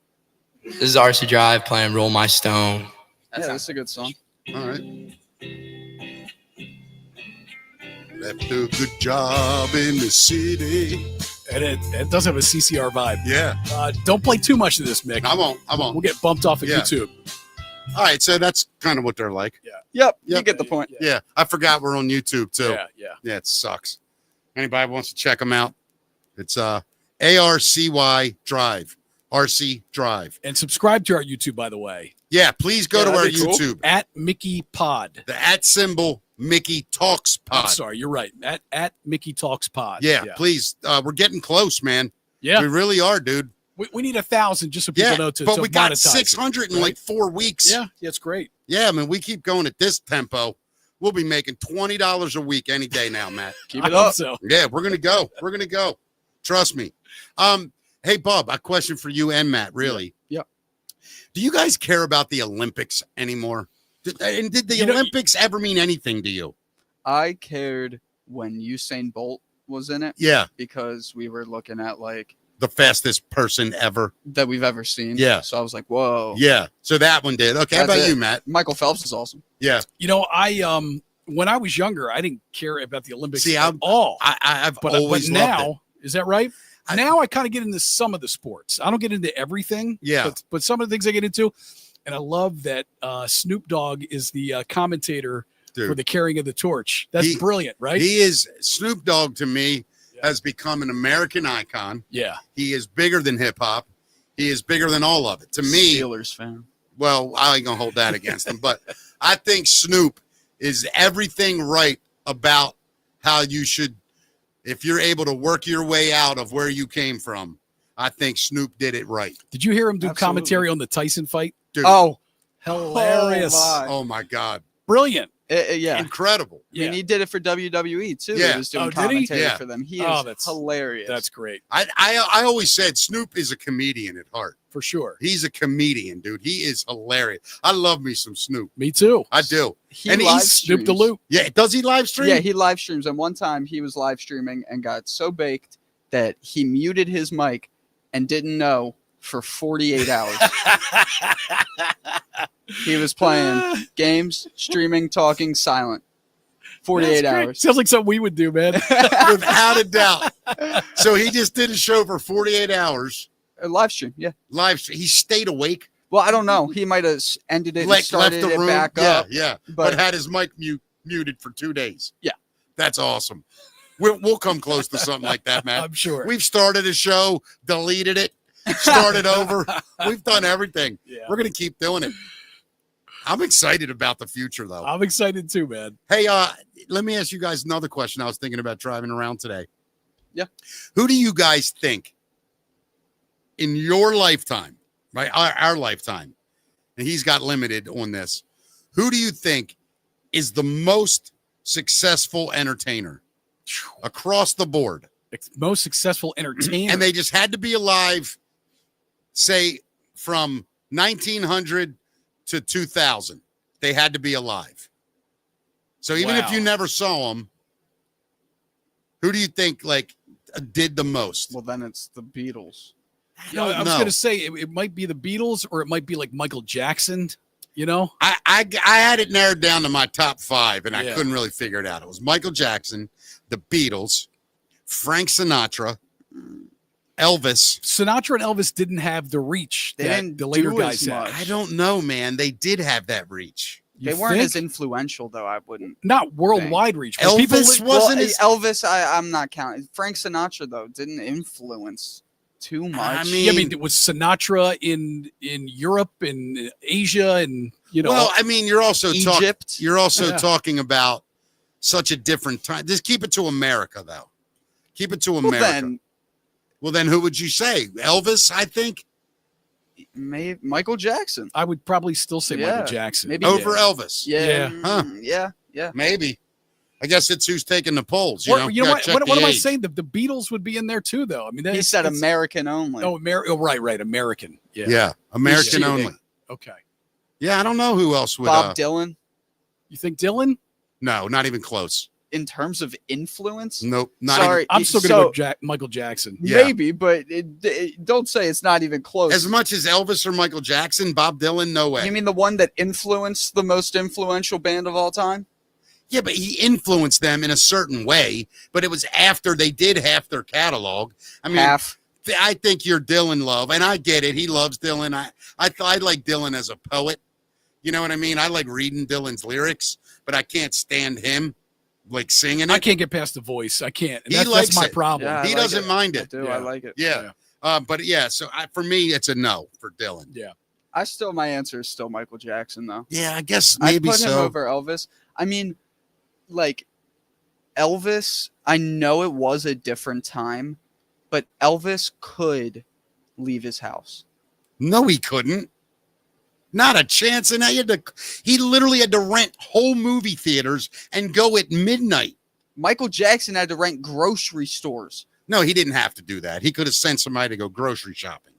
This is RC Drive playing Roll My Stone. That's a good song. All right. Left a good job in the city. And it does have a CCR vibe. Yeah. Don't play too much of this, Mick. I won't. We'll get bumped off of YouTube. All right, so that's kind of what they're like. Yep. You get the point. Yeah. I forgot we're on YouTube too. Yeah. It sucks. Anybody wants to check them out? It's ARCY Drive. RC Drive. And subscribe to our YouTube, by the way. Yeah, please go to our that'd be cool. YouTube. At Mickey Pod. The @ symbol Mickey Talks Pod. I'm sorry, you're right. At Mickey Talks Pod. Yeah, please. We're getting close, man. Yeah. We really are, dude. We need 1,000 just so people know to but we got monetize 600 in like 4 weeks. Yeah, it's great. Yeah, I mean, we keep going at this tempo. We'll be making $20 a week any day now, Matt. Keep it up. So. Yeah, we're gonna go. We're gonna go. Trust me. Hey, Bob, a question for you and Matt. Really? Yep. Do you guys care about the Olympics anymore? Did the Olympics ever mean anything to you? I cared when Usain Bolt was in it. Yeah. Because we were looking at like the fastest person ever that we've ever seen. Yeah. So I was like, whoa. Yeah. So that one did. Okay. How about you, Matt? Michael Phelps is awesome. Yeah. I when I was younger, I didn't care about the Olympics at all. I've but always now, loved it. Is that right? Now I kind of get into some of the sports. I don't get into everything. Yeah. But some of the things I get into, and I love that Snoop Dogg is the commentator for the carrying of the torch. That's brilliant, right? He is. Snoop Dogg to me has become an American icon. Yeah. He is bigger than hip hop. He is bigger than all of it. To me, Steelers fan. Well, I ain't gonna hold that against him, but I think Snoop is everything right about how you should, if you're able to work your way out of where you came from. I think Snoop did it right. Did you hear him do commentary on the Tyson fight? Dude. Oh, hilarious. Oh my God. Brilliant. Yeah. Incredible. I mean, he did it for WWE too. Yeah. He was doing did he? commentary for them. He is that's hilarious. That's great. I always said Snoop is a comedian at heart. For sure. He's a comedian, dude. He is hilarious. I love me some Snoop. Me too. I do. And he's Snoop the Loop. Yeah. Does he live stream? Yeah, he live streams. And one time he was live streaming and got so baked that he muted his mic and didn't know for 48 hours. He was playing games, streaming, talking, silent. 48 hours. Sounds like something we would do, man. Without a doubt. So he just did a show for 48 hours. A live stream, yeah. Live stream. He stayed awake. Well, I don't know. He might have ended it and started it back up. Yeah. But had his mic muted for 2 days. Yeah. That's awesome. We'll come close to something like that, man. I'm sure. We've started a show, deleted it, started over. We've done everything. Yeah. We're going to keep doing it. I'm excited about the future, though. I'm excited too, man. Hey, let me ask you guys another question. I was thinking about driving around today. Yeah. Who do you guys think in your lifetime, right? Our lifetime, and he's got limited on this. Who do you think is the most successful entertainer across the board? Most successful entertainer. And they just had to be alive, say, from 1900 to 2000. They had to be alive. So even if you never saw them, who do you think like did the most? Well, then it's the Beatles. I was going to say it might be the Beatles or it might be like Michael Jackson. You know, I had it narrowed down to my top 5, and I couldn't really figure it out. It was Michael Jackson, the Beatles, Frank Sinatra, Elvis. Sinatra and Elvis didn't have the reach that the later guys had. I don't know, man. They did have that reach. They weren't as influential, though. I wouldn't. Not worldwide reach. Elvis wasn't. Elvis, I'm not counting. Frank Sinatra, though, didn't influence too much. I mean, it was Sinatra in Europe and Asia, and Well, I mean, you're also Egypt. You're also talking about such a different time. Just keep it to America, though. Keep it to America. Well, then who would you say? Elvis, I think. Maybe Michael Jackson. I would probably still say Michael Jackson. Maybe over Elvis. Yeah. Huh. Yeah. Maybe. I guess it's who's taking the polls. You know what am I saying? The Beatles would be in there too, though. I mean, he said American only. Oh, right, American. Yeah. Yeah, American only. Okay. Yeah, I don't know who else would. Bob Dylan. You think Dylan? No, not even close. In terms of influence? Nope. Sorry, I'm still going to go Michael Jackson. Yeah. Maybe, but don't say it's not even close. As much as Elvis or Michael Jackson, Bob Dylan, no way. You mean the one that influenced the most influential band of all time? Yeah, but he influenced them in a certain way, but it was after they did half their catalog. I mean, I think you're Dylan love, and I get it. He loves Dylan. I like Dylan as a poet. You know what I mean? I like reading Dylan's lyrics, but I can't stand him. Like singing it. I can't get past the voice. I can't. And he likes that's my it. problem. Yeah, he doesn't mind it. I do. I like it. Yeah. So for me, it's a no for Dylan. Yeah. My answer is still Michael Jackson, though. Yeah, I guess maybe I put him over Elvis. I mean, like, Elvis, I know it was a different time, but Elvis could leave his house. No, he couldn't. Not a chance in that. He literally had to rent whole movie theaters and go at midnight. Michael Jackson had to rent grocery stores. No, he didn't have to do that. He could have sent somebody to go grocery shopping.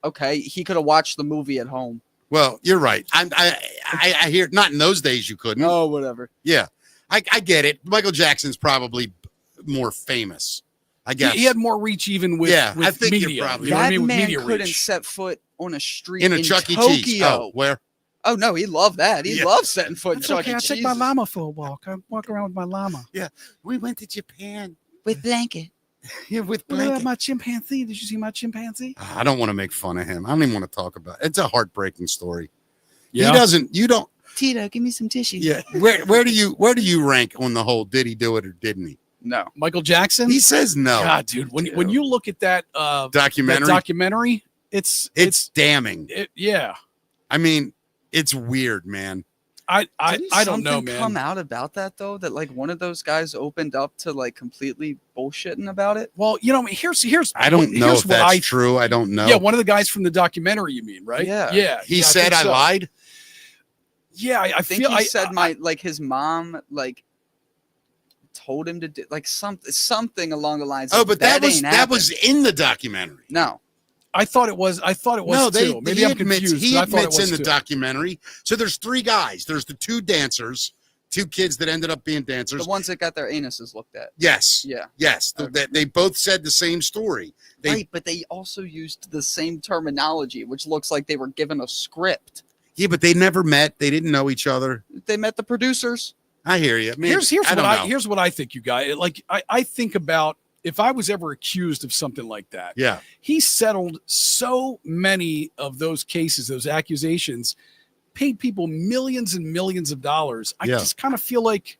Okay, he could have watched the movie at home. Well, you're right. I hear not in those days you couldn't. Oh, whatever. Yeah, I get it. Michael Jackson's probably more famous. I guess he had more reach even with I think media. You're probably that with man media couldn't reach. set foot on a street in a Chuck E. Cheese. Oh, where? Oh no, he loved that. He loved setting foot in That's Chuck okay. E. I Cheese. take my llama for a walk. I walk around with my llama. Yeah, we went to Japan with blanket. Yeah, with What blanket. about my chimpanzee? Did you see my chimpanzee? I don't want to make fun of him. I don't even want to talk about it. It's a heartbreaking story. Yeah. You don't. Tito, give me some tissue. Yeah. Where do you rank on the whole did he do it or didn't he? No. Michael Jackson? He says no. God, dude, when you look at that documentary, it's damning. Yeah. I mean, it's weird, man. I don't know, man. Come out about that though, that like one of those guys opened up to like completely bullshitting about it. Well, here's I don't know if that's true. I don't know. Yeah, one of the guys from the documentary, you mean, right? Yeah. He said I lied. Yeah, I think feel he said his mom like told him to do like something along the lines. Oh, of, but that was in the documentary. No. I thought it was too. Maybe I'm confused. He admits in the documentary. So there's 3 guys. There's the 2 dancers, 2 kids that ended up being dancers. The ones that got their anuses looked at. Yes. Yeah. Yes. Okay. They both said the same story. Right, but they also used the same terminology, which looks like they were given a script. Yeah, but they never met. They didn't know each other. They met the producers. I hear you. I mean, here's what I think, you guys. Like I think about if I was ever accused of something like that. Yeah. He settled so many of those cases, those accusations, paid people millions and millions of dollars. I just kind of feel like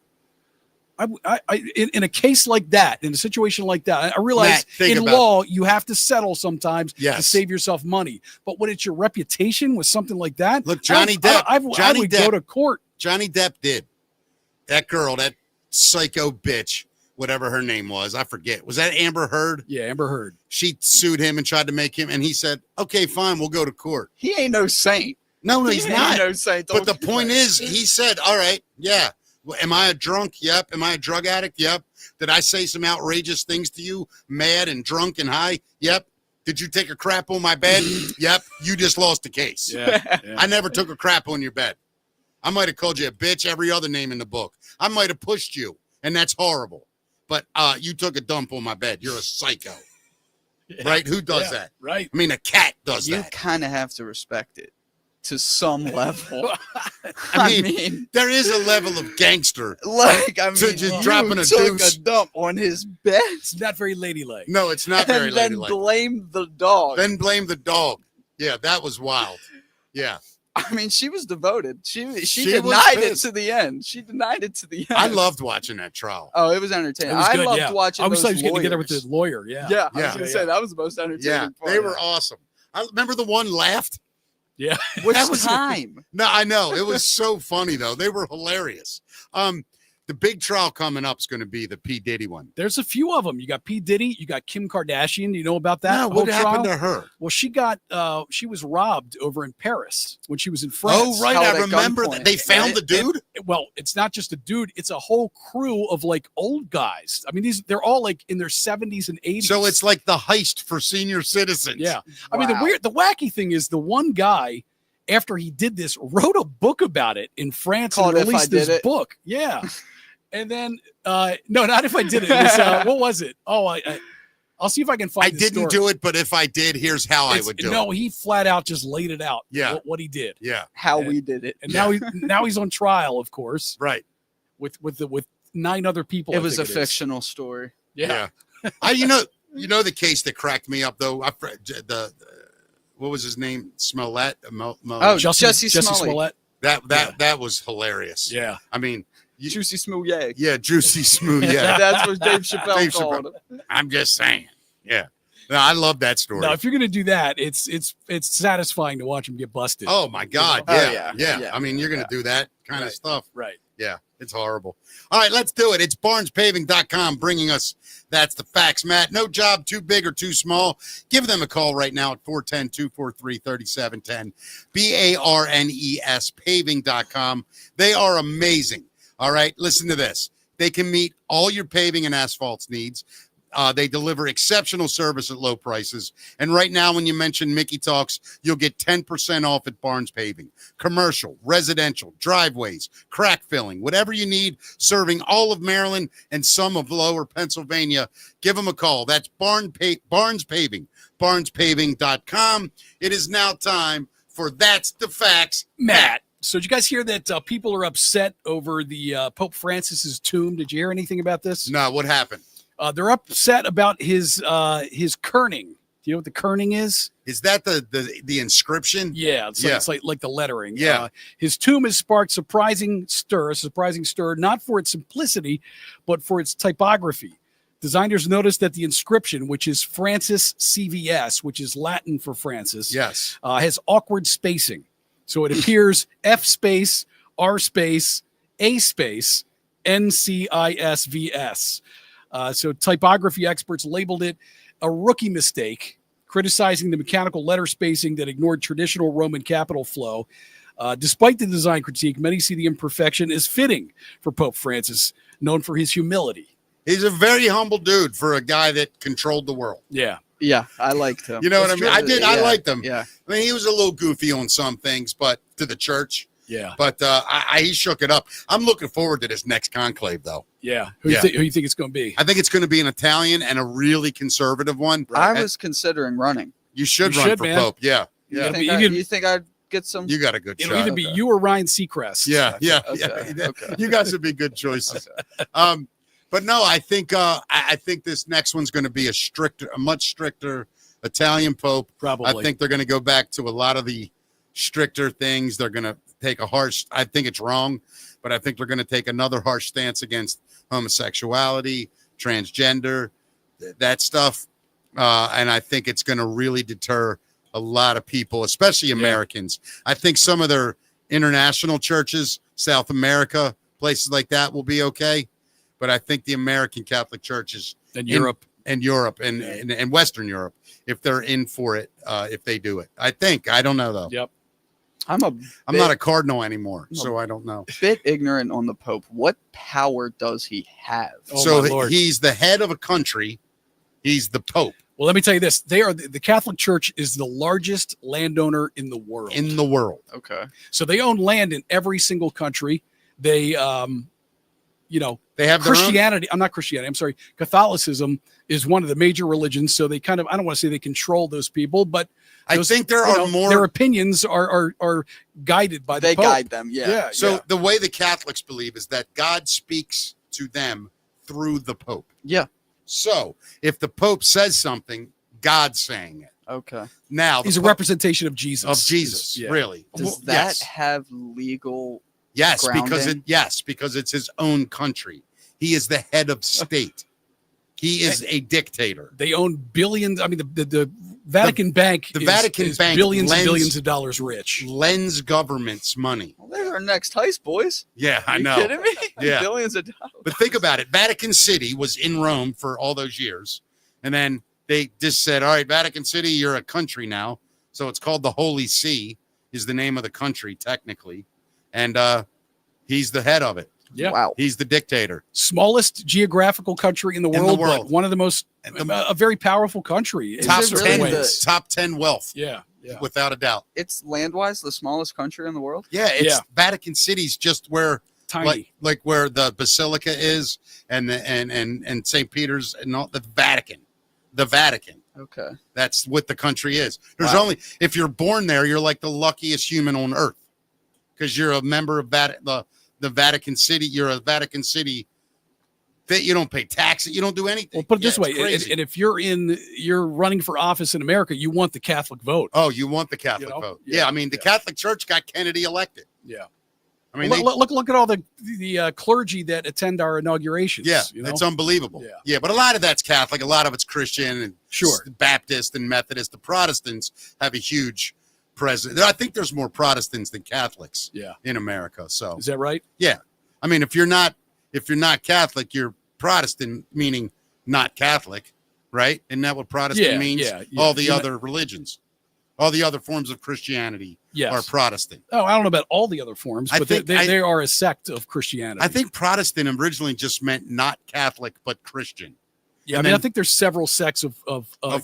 in a case like that, in a situation like that, I realize in law you have to settle sometimes to save yourself money. But when it's your reputation with something like that, look, Johnny Depp, I would go to court. Johnny Depp did. That girl, that psycho bitch, whatever her name was, I forget. Was that Amber Heard? Yeah, Amber Heard. She sued him and tried to make him, and he said, "Okay, fine, we'll go to court." He ain't no saint. No, he's not. No saint. But the point is, he said, "All right, yeah. Well, am I a drunk? Yep. Am I a drug addict? Yep. Did I say some outrageous things to you, mad and drunk and high? Yep. Did you take a crap on my bed? Yep. You just lost the case. Yeah. I never took a crap on your bed. I might have called you a bitch, every other name in the book. I might have pushed you, and that's horrible. But you took a dump on my bed. You're a psycho." Right? Who does that? Right. I mean, a cat does You that. kind of have to respect it to some level. I mean, there is a level of gangster. Like, I mean, to just dropping a took deuce. a dump on his bed. It's not very ladylike. No, it's not very And then ladylike. blame the dog. Then blame the dog. Yeah, that was wild. Yeah. I mean, she was devoted. She was denied it pissed. to the end. She denied it to the end. I loved watching that trial. Oh, it was entertaining. It was good, I loved yeah. watching I was those thought he was getting together with lawyers. the lawyer. Yeah. Yeah, I Yeah. was going to say, that was the most entertaining Yeah, part. they were awesome. I remember the one laughed. Yeah. Which That was- time? No, I know. It was so funny, though. They were hilarious. The big trial coming up is going to be the P. Diddy one. There's a few of them. You got P. Diddy. You got Kim Kardashian. You know about that? No, what whole happened trial? to her? Well, she was robbed over in Paris when she was in France. Oh, right. Held I at remember gunpoint. that. They found the dude? Well, it's not just a dude. It's a whole crew of like old guys. I mean, they're all like in their 70s and 80s. So it's like the heist for senior citizens. Yeah. I mean, Wow. the wacky thing is the one guy, after he did this, wrote a book about it in France Called and If I released Did this It? book. Yeah. And then, no, not If I Did It. It was, what was it? Oh, I'll see if I can find I the didn't story. do it, but if I did, here's how I It's- would do no, it. he flat out just laid it out. Yeah. What he did. Yeah, How And- we did it. And now he's on trial, of course, right. with 9 other people. It I was a think is. fictional story. Yeah. You know the case that cracked me up though. What was his name? Smollett. Oh, Jesse Smollett. Smollett. That was hilarious. Yeah. I mean, Juicy Smoothie. yeah, juicy smooth. Yeah, That's what Dave Chappelle Dave called Chappelle. him. I'm just saying. Yeah, no, I love that story. Now, if you're gonna do that, it's satisfying to watch him get busted. Oh my God! Oh, Yeah, yeah. yeah. I mean, you're gonna do that kind of Right. stuff. Right. Yeah, it's horrible. All right, let's do it. It's barnespaving.com bringing us That's the Facts, Matt. No job too big or too small. Give them a call right now at 410-243-3710. BARNES paving.com. They are amazing. All right, listen to this. They can meet all your paving and asphalt needs. They deliver exceptional service at low prices. And right now, when you mention Mickey Talks, you'll get 10% off at Barnes Paving. Commercial, residential, driveways, crack filling, whatever you need, serving all of Maryland and some of lower Pennsylvania. Give them a call. That's Barnes Paving, barnespaving.com. It is now time for That's the Facts, Matt. So did you guys hear that people are upset over the Pope Francis's tomb? Did you hear anything about this? No, what happened? They're upset about his kerning. Do you know what the kerning is? Is that the inscription? Yeah, it's like the lettering. Yeah. His tomb has sparked a surprising stir, not for its simplicity, but for its typography. Designers noticed that the inscription, which is Francis CVS, which is Latin for Francis, Yes. has awkward spacing. So it appears F space, R space, A space, NCISVS. So typography experts labeled it a rookie mistake, criticizing the mechanical letter spacing that ignored traditional Roman capital flow. Despite the design critique, many see the imperfection as fitting for Pope Francis, known for his humility. He's a very humble dude for a guy that controlled the world. Yeah. Yeah, I liked him. You know what I mean? I did. I liked him. Yeah. I mean, he was a little goofy on some things, but to the church. Yeah. But he shook it up. I'm looking forward to this next conclave, though. Yeah. Who Yeah. you think it's going to be? I think it's going to be an Italian and a really conservative one. I was considering running. You should You run should, for man. Pope. Yeah. You Yeah. gotta be- You think I'd get some? You got a good It'll shot. either be Okay. you or Ryan Seacrest. Yeah. Yeah. Okay, Yeah. okay. You guys would be good choices. But no, I think this next one's going to be a much stricter Italian Pope. Probably. I think they're going to go back to a lot of the stricter things. They're going to take I think it's wrong, but I think they're going to take another harsh stance against homosexuality, transgender, that stuff. And I think it's going to really deter a lot of people, especially Americans. I think some of their international churches, South America, places like that will be okay. But I think the American Catholic churches And Europe. and Western Europe, if they're in for it, if they do it. I don't know though. Yep. I'm not a cardinal anymore, so I don't know. bit ignorant on the Pope. What power does he have? Oh, So my Lord. he's the head of a country. He's the Pope Well, let me tell you this. The Catholic Church is the largest landowner in the world. in the world. Okay. So they own land in every single country. They they have Christianity. I'm not Christianity. I'm sorry. Catholicism is one of the major religions. So they kind of, I don't want to say they control those people, but I think there are more. Their opinions are guided by the Pope. They guide them. Yeah. So the way the Catholics believe is that God speaks to them through the Pope. Yeah. So if the Pope says something, God's saying it. Okay. Now he's a representation of Jesus. Of Jesus, really. Does that have legal? Yes, grounding? because it's his own country. He is the head of state. He is a dictator. They own billions. I mean, the Vatican Bank. The Vatican Bank billions and billions of dollars rich. Lends governments money. Well, there's our next heist, boys. Yeah, I know. Are you kidding me? Yeah. Billions of dollars. But think about it. Vatican City was in Rome for all those years, and then they just said, "All right, Vatican City, you're a country now." So it's called the Holy See. Is the name of the country technically, and he's the head of it. Yeah. Wow. He's the dictator. Smallest geographical country in the world, but one of the most, a very powerful country. Top 10, ways. top 10 wealth. Yeah. Without a doubt. It's land-wise the smallest country in the world? Yeah, Vatican City's just where tiny. Like where the Basilica is and St. Peter's and all the Vatican. The Vatican. Okay. That's what the country is. There's only, if you're born there, you're like the luckiest human on earth. Because you're a member of the Vatican City. You're a Vatican City that you don't pay taxes. You don't do anything. Well, put it this way. And if you're running for office in America, you want the Catholic vote. Oh, you want the Catholic vote. Yeah. I mean, the Catholic Church got Kennedy elected. Yeah. I mean, look at all the clergy that attend our inaugurations. Yeah. It's unbelievable. Yeah. But a lot of that's Catholic. A lot of it's Christian and Baptist and Methodist. The Protestants have a huge presence. I think there's more Protestants than Catholics in America. So is that right? Yeah. I mean, if you're not Catholic, you're Protestant, meaning not Catholic, right? Isn't that what Protestant means? Yeah. All the other religions, all the other forms of Christianity are Protestant. Oh, I don't know about all the other forms, but they are a sect of Christianity. I think Protestant originally just meant not Catholic, but Christian. Yeah, I think there's several sects of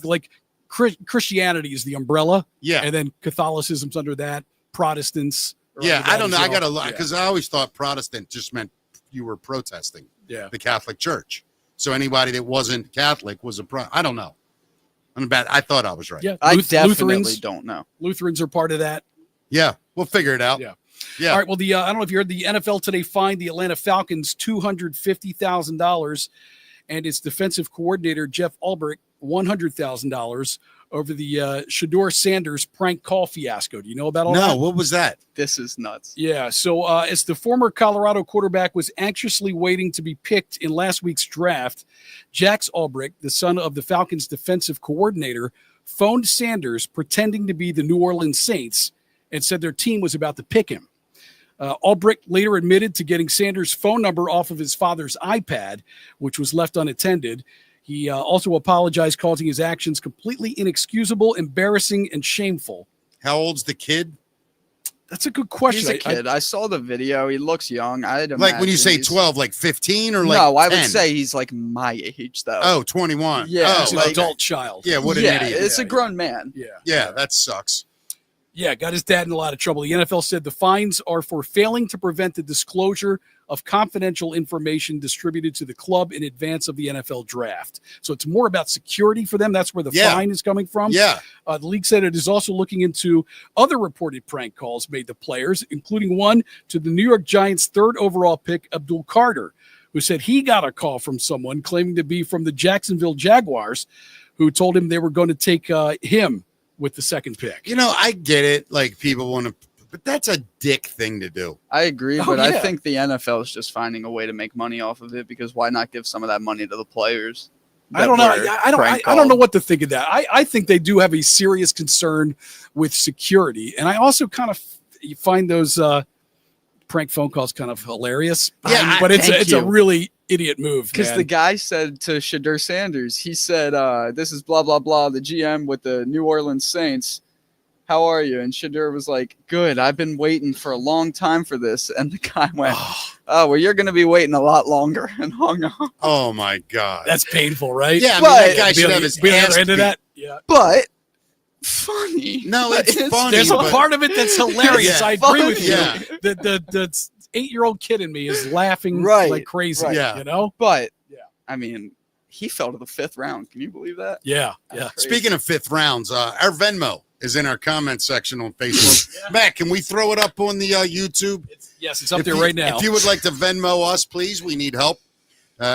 like Christianity is the umbrella. Yeah. And then Catholicism's under that. Protestants. I don't know. I got to look because I always thought Protestant just meant you were protesting the Catholic Church. So anybody that wasn't Catholic was I don't know. I thought I was right. Yeah. I definitely don't know. Lutherans are part of that. Yeah. We'll figure it out. Yeah. All right. Well, I don't know if you heard the NFL today fined the Atlanta Falcons $250,000 and its defensive coordinator, Jeff Ulbrich, $100,000 over the Shedeur Sanders prank call fiasco. Do you know about all that? No, what was that? This is nuts. Yeah, so as the former Colorado quarterback was anxiously waiting to be picked in last week's draft, Jax Ulbrich, the son of the Falcons' defensive coordinator, phoned Sanders pretending to be the New Orleans Saints and said their team was about to pick him. Ulbrich later admitted to getting Sanders' phone number off of his father's iPad, which was left unattended. He also apologized, calling his actions completely inexcusable, embarrassing, and shameful. How old's the kid? That's a good question. He's a kid. I saw the video. He looks young. Like when you say 12, like 15 or like No, 10? I would say he's like my age, though. Oh, 21. Yeah, he's an adult child. Yeah, what an idiot. It's a grown man. Yeah, that sucks. Yeah, got his dad in a lot of trouble. The NFL said the fines are for failing to prevent the disclosure of confidential information distributed to the club in advance of the NFL draft. So it's more about security for them. That's where the fine is coming from. Yeah. The league said it is also looking into other reported prank calls made to players, including one to the New York Giants' third overall pick, Abdul Carter, who said he got a call from someone claiming to be from the Jacksonville Jaguars, who told him they were going to take him with the second pick. You know, I get it. Like people want to, but that's a dick thing to do. I agree, but I think the NFL is just finding a way to make money off of it because why not give some of that money to the players? I don't know. I don't know what to think of that. I think they do have a serious concern with security, and I also kind of find those prank phone calls kind of hilarious. Yeah, but it's a really idiot move. Because the guy said to Shedeur Sanders, he said, "This is blah blah blah, the GM with the New Orleans Saints. How are you?" And Shedeur was like, "Good. I've been waiting for a long time for this." And the guy went, "Oh, well, you're going to be waiting a lot longer," and hung up. Oh my God, that's painful, right? Yeah, I mean, that guy should have his ass into that. Yeah, but funny. No, it's funny. There's a part of it that's hilarious. I agree with you. The 8-year-old kid in me is laughing like crazy. Right. Yeah. You know? But I mean, he fell to the 5th round. Can you believe that? Yeah. Speaking of 5th rounds, our Venmo is in our comment section on Facebook. Matt, can we throw it up on the YouTube? It's up there right now. If you would like to Venmo us, please, we need help.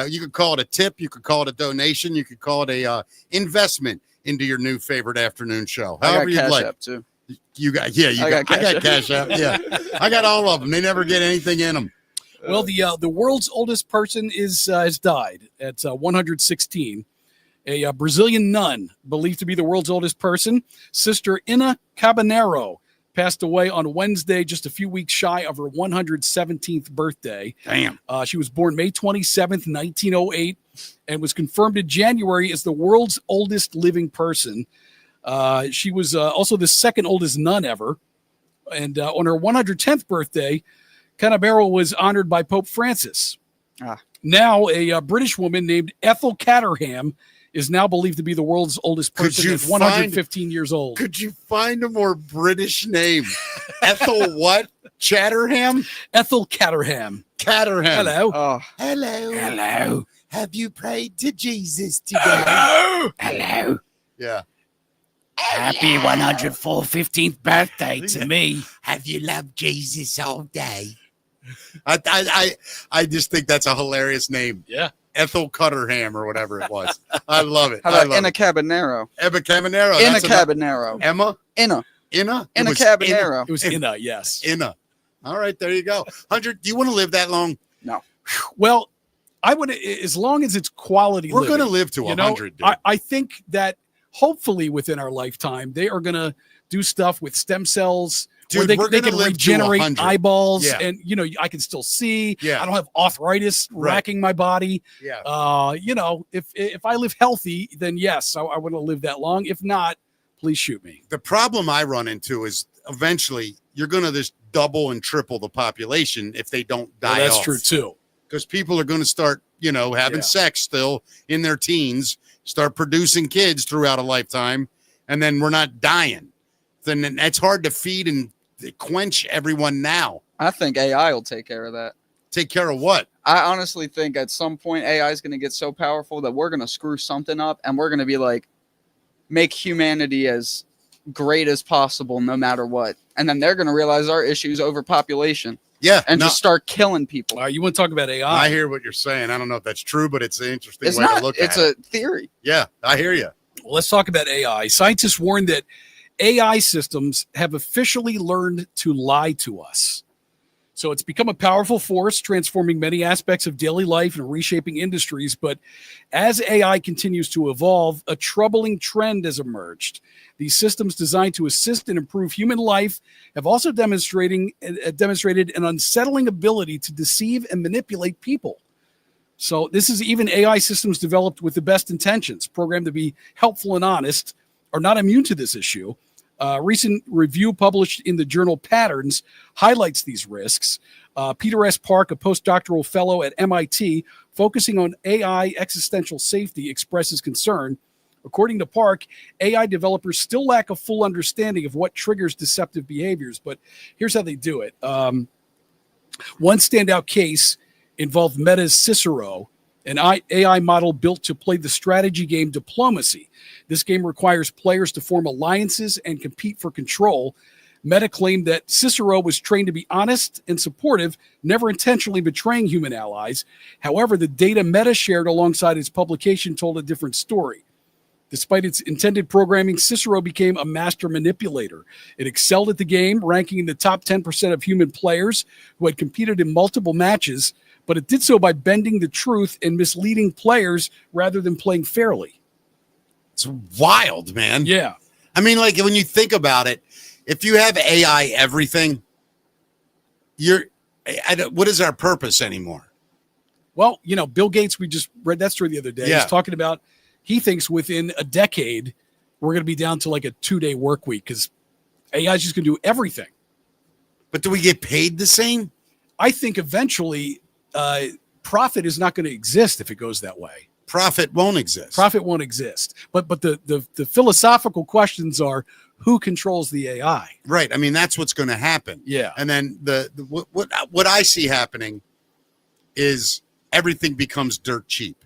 You could call it a tip. You could call it a donation. You could call it a investment into your new favorite afternoon show. However you'd like. App too. You got I got Cash App. Yeah, I got all of them. They never get anything in them. Well, the world's oldest person has died at 116. A Brazilian nun believed to be the world's oldest person, Sister Ina Caballero, passed away on Wednesday, just a few weeks shy of her 117th birthday. Damn. She was born May 27th, 1908, and was confirmed in January as the world's oldest living person. She was also the second oldest nun ever. And on her 110th birthday, Caballero was honored by Pope Francis. Now, a British woman named Ethel Caterham is now believed to be the world's oldest person at 115 years old. Could you find a more British name? Ethel what? Chatterham? Ethel Caterham. Caterham. Hello. Oh. Hello. Have you prayed to Jesus today? Hello. Yeah. Happy 115th birthday to me. Have you loved Jesus all day? I just think that's a hilarious name. Yeah. Ethel Cutterham or whatever it was. I love it. How about Ina Caballero? Emma Caballero. Ina Caballero. Emma? Ina It was Caballero. It was Ina, yes. Ina. All right, there you go. 100. Do you want to live that long? No. Well, I would, as long as it's quality We're living. going to live to 100. I think that hopefully within our lifetime, they are going to do stuff with stem cells. Dude, where they can regenerate eyeballs, and I can still see. Yeah. I don't have arthritis racking my body. Yeah. If I live healthy, then yes, I want to live that long. If not, please shoot me. The problem I run into is eventually you're going to just double and triple the population if they don't die. That's off. true too. Because people are going to start, having sex still in their teens, start producing kids throughout a lifetime, and then we're not dying. Then that's hard to feed and quench everyone now. I think AI will take care of that. Take care of what? I honestly think at some point AI is going to get so powerful that we're going to screw something up and we're going to be like, make humanity as great as possible no matter what. And then they're going to realize our issue is overpopulation. Yeah. And just start killing people. All right, you want to talk about AI? I hear what you're saying. I don't know if that's true, but it's an interesting way to look at it. It's a theory. Yeah, I hear you. Well, let's talk about AI. Scientists warn that AI systems have officially learned to lie to us. So it's become a powerful force, transforming many aspects of daily life and reshaping industries. But as AI continues to evolve, a troubling trend has emerged. These systems designed to assist and improve human life have also demonstrated an unsettling ability to deceive and manipulate people. So this is even AI systems developed with the best intentions, programmed to be helpful and honest, are not immune to this issue. A recent review published in the journal Patterns highlights these risks. Peter S. Park, a postdoctoral fellow at MIT, focusing on AI existential safety, expresses concern. According to Park, AI developers still lack a full understanding of what triggers deceptive behaviors, but here's how they do it. One standout case involved Meta's Cicero, an AI model built to play the strategy game Diplomacy. This game requires players to form alliances and compete for control. Meta claimed that Cicero was trained to be honest and supportive, never intentionally betraying human allies. However, the data Meta shared alongside its publication told a different story. Despite its intended programming, Cicero became a master manipulator. It excelled at the game, ranking in the top 10% of human players who had competed in multiple matches, but it did so by bending the truth and misleading players rather than playing fairly. It's wild, man. Yeah. I mean, like, when you think about it, if you have AI everything, what is our purpose anymore? Well, Bill Gates, we just read that story the other day. Yeah. He's talking about, he thinks within a decade, we're going to be down to like a 2-day work week because AI is just going to do everything. But do we get paid the same? I think eventually profit is not going to exist if it goes that way. Profit won't exist. Profit won't exist. But the philosophical questions are, who controls the AI. Right. I mean, that's what's going to happen. Yeah. And then what I see happening is everything becomes dirt cheap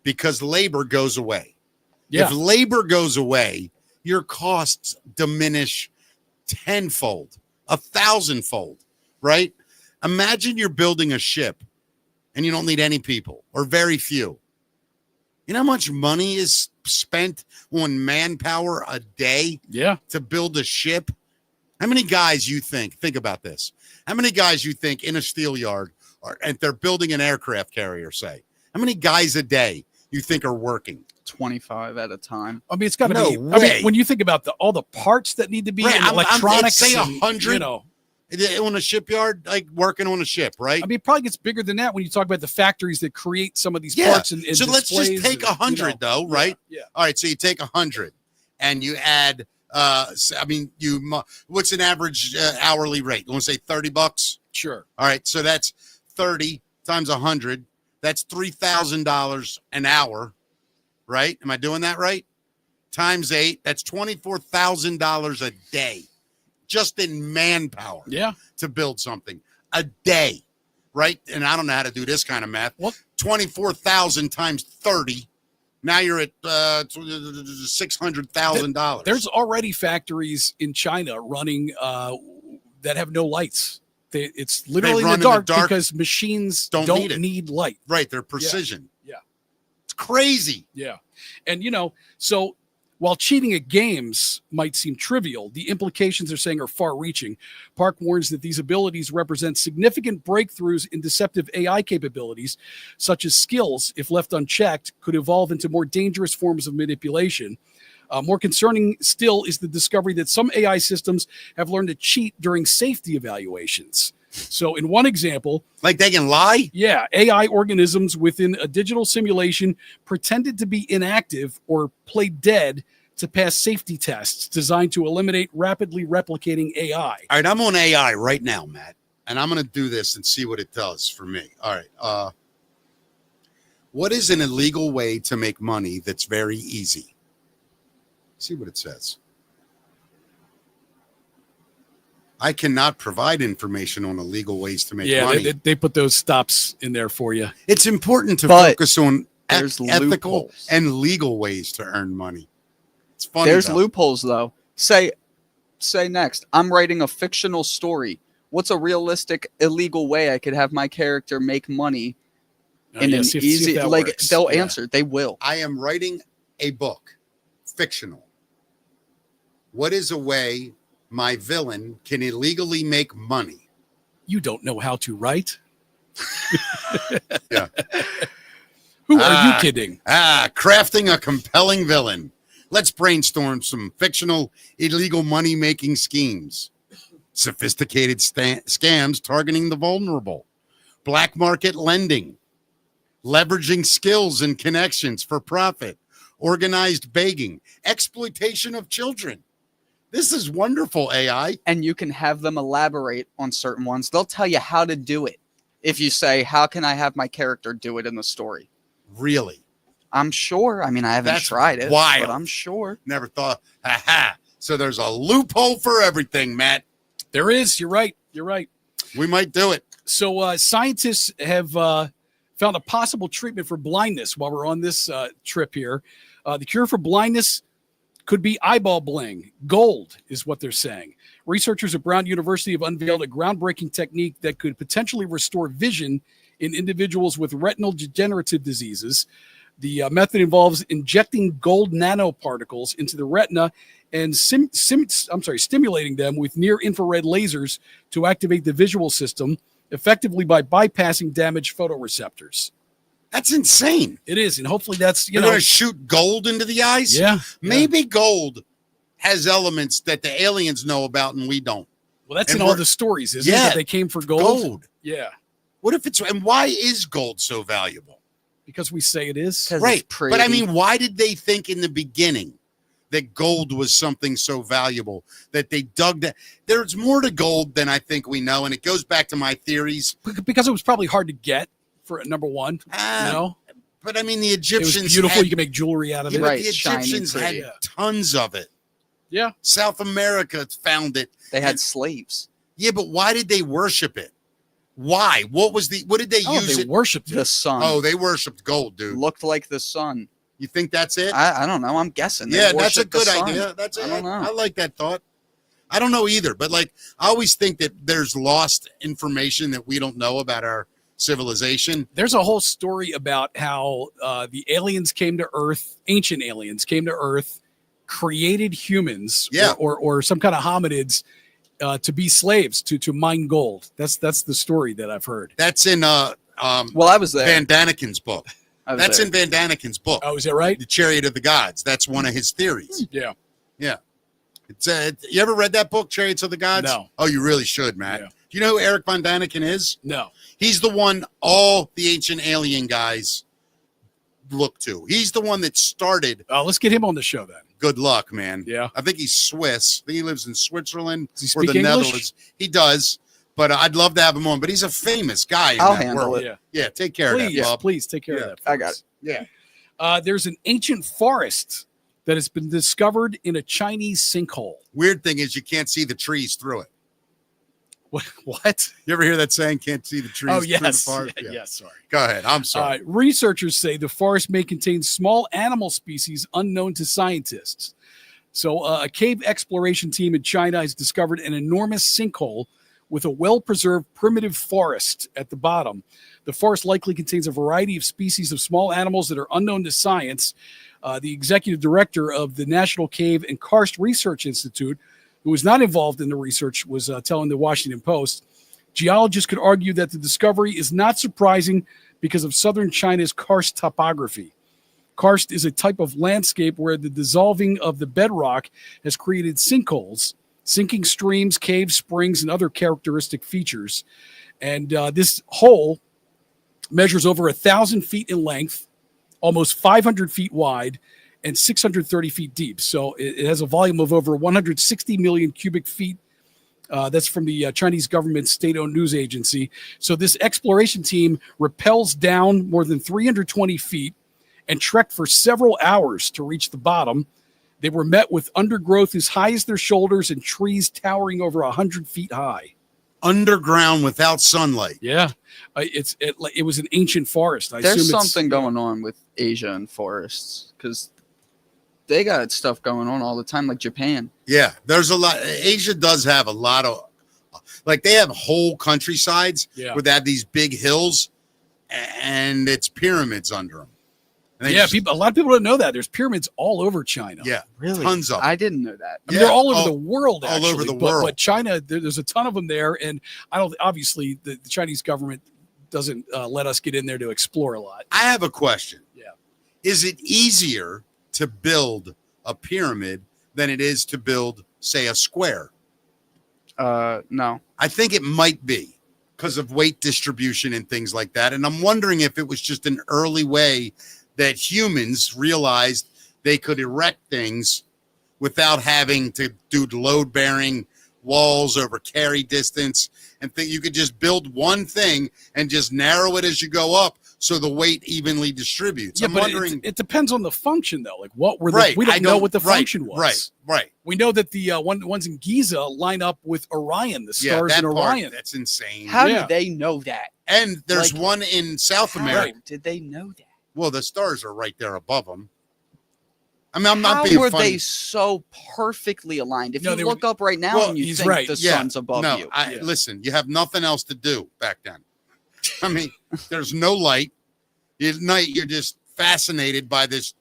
because labor goes away. Yeah. If labor goes away, your costs diminish tenfold, 1,000-fold, right? Imagine you're building a ship and you don't need any people or very few. You know how much money is spent on manpower a day to build a ship? How many guys you think about this? How many guys you think in a steel yard and they're building an aircraft carrier, say? How many guys a day you think are working? 25 at a time. I mean, it's got to be. way. I mean, when you think about all the parts that need to be in electronics, say 100. You know, on a shipyard, like working on a ship, right? I mean, it probably gets bigger than that when you talk about the factories that create some of these parts. And so let's just take 100, though, right? Yeah. All right. So you take 100, and you add. What's an average hourly rate? You want to say $30? Sure. All right. So that's 30 times 100. That's $3,000 an hour, right? Am I doing that right? Times 8. That's $24,000 a day. Just in manpower to build something a day, right? And I don't know how to do this kind of math. What? 24,000 times 30. Now you're at $600,000. There's already factories in China running that have no lights. It's literally in the dark because machines don't need light. Right. They're precision. Yeah. It's crazy. Yeah. And, so while cheating at games might seem trivial, the implications they're saying are far-reaching. Park warns that these abilities represent significant breakthroughs in deceptive AI capabilities, such as skills, if left unchecked, could evolve into more dangerous forms of manipulation. More concerning still is the discovery that some AI systems have learned to cheat during safety evaluations. So in one example, like they can lie? Yeah, AI organisms within a digital simulation pretended to be inactive or play dead to pass safety tests designed to eliminate rapidly replicating AI. All right, I'm on AI right now, Matt, and I'm going to do this and see what it does for me. All right. What is an illegal way to make money that's very easy? See what it says. I cannot provide information on illegal ways to make money. Yeah, they put those stops in there for you. It's important to focus on ethical loopholes and legal ways to earn money. It's funny. There's loopholes, though. Say next, I'm writing a fictional story. What's a realistic illegal way I could have my character make money in an easy? Like works. They'll answer. They will. I am writing a book, fictional. What is a way my villain can illegally make money? You don't know how to write? Yeah. Who are you kidding? Crafting a compelling villain. Let's brainstorm some fictional illegal money-making schemes. Sophisticated scams targeting the vulnerable. Black market lending. Leveraging skills and connections for profit. Organized begging. Exploitation of children. This is wonderful, AI. And you can have them elaborate on certain ones. They'll tell you how to do it. If you say, how can I have my character do it in the story? Really? I'm sure. I mean, I haven't tried it, wild. But I'm sure. Never thought. So there's a loophole for everything, Matt. There is. You're right. We might do it. So scientists have found a possible treatment for blindness while we're on this trip here. The cure for blindness could be eyeball bling. Gold is what they're saying. Researchers at Brown University have unveiled a groundbreaking technique that could potentially restore vision in individuals with retinal degenerative diseases. The method involves injecting gold nanoparticles into the retina and stimulating them with near-infrared lasers to activate the visual system effectively by bypassing damaged photoreceptors. That's insane. It is, and hopefully that's, You're going to shoot gold into the eyes? Yeah. Maybe gold has elements that the aliens know about and we don't. Well, that's in all the stories, isn't it? That they came for gold? Yeah. What if and why is gold so valuable? Because we say it is. Right. But I mean, why did they think in the beginning that gold was something so valuable that they dug that? There's more to gold than I think we know. And it goes back to my theories. Because it was probably hard to get. For number one, but I mean, the Egyptians. It was beautiful. You can make jewelry out of it. Right. The Egyptians had tons of it. Yeah. South America found it. They had slaves. Yeah, but why did they worship it? Why? What did they use they it? worshipped The sun. Oh, they worshipped gold, dude. Looked like the sun. You think that's it? I don't know. I'm guessing. They Yeah, that's a worship the good sun. idea. I don't know. I like that thought. I don't know either, but like I always think that there's lost information that we don't know about our civilization. There's a whole story about how the aliens came to Earth, ancient aliens came to Earth, created humans or some kind of hominids to be slaves, to mine gold. That's the story that I've heard. That's in well, I was there. Van Daniken's book. That's there. in Van Daniken's book. Oh, is that right? The Chariot of the Gods. That's one of his theories. Yeah. Yeah. It's you ever read that book, Chariots of the Gods? No. Oh, you really should, Matt. Yeah. Do you know who Eric Von Daniken is? No. He's the one all the ancient alien guys look to. He's the one that started. Let's get him on the show then. Good luck, man. Yeah. I think he's Swiss. I think he lives in Switzerland Does he or speak the English? Netherlands. He does, but I'd love to have him on. But he's a famous guy in I'll that handle world. it. Yeah, take care Please, of that, Bob. please take care of that. I got it. Yeah. There's an ancient forest that has been discovered in a Chinese sinkhole. Weird thing is you can't see the trees through it. What? You ever hear that saying, can't see the trees Oh, through the yes. forest? Yeah, yes, sorry. Go ahead. I'm sorry. Researchers say the forest may contain small animal species unknown to scientists. So a cave exploration team in China has discovered an enormous sinkhole with a well-preserved primitive forest at the bottom. The forest likely contains a variety of species of small animals that are unknown to science. The executive director of the National Cave and Karst Research Institute, who was not involved in the research, was telling the Washington Post, geologists could argue that the discovery is not surprising because of southern China's karst topography. Karst is a type of landscape where the dissolving of the bedrock has created sinkholes, sinking streams, caves, springs, and other characteristic features. And this hole measures over 1,000 feet in length, almost 500 feet wide, and 630 feet deep. So it has a volume of over 160 million cubic feet. That's from the Chinese government state-owned news agency. So this exploration team rappels down more than 320 feet and trekked for several hours to reach the bottom. They were met with undergrowth as high as their shoulders and trees towering over 100 feet high. Underground without sunlight. Yeah. It was an ancient forest. There's something going on with Asia and forests because they got stuff going on all the time, like Japan. Yeah, there's a lot. Asia does have a lot of, like they have whole countrysides where they have these big hills and it's pyramids under them. A lot of people don't know that. There's pyramids all over China. Yeah, really? Tons of them. I didn't know that. I mean, they're all over the world, actually. All over the world. But China, there's a ton of them there. And obviously, the Chinese government doesn't let us get in there to explore a lot. I have a question. Yeah. Is it easier to build a pyramid than it is to build, say, a square? No. I think it might be because of weight distribution and things like that. And I'm wondering if it was just an early way that humans realized they could erect things without having to do load-bearing walls over carry distance, and think you could just build one thing and just narrow it as you go up so the weight evenly distributes. Yeah, I'm but wondering. it depends on the function, though. Like what were the, we don't know what the function was. Right. We know that the ones in Giza line up with Orion, the stars in Orion. That's insane. How did they know that? And there's one in South America. Did they know that? Well, the stars are right there above them. I mean, I'm not being funny. How were they so perfectly aligned? If you look up right now and you think the sun's above you. Listen, you have nothing else to do back then. I mean, there's no light. At night, you're just fascinated by this.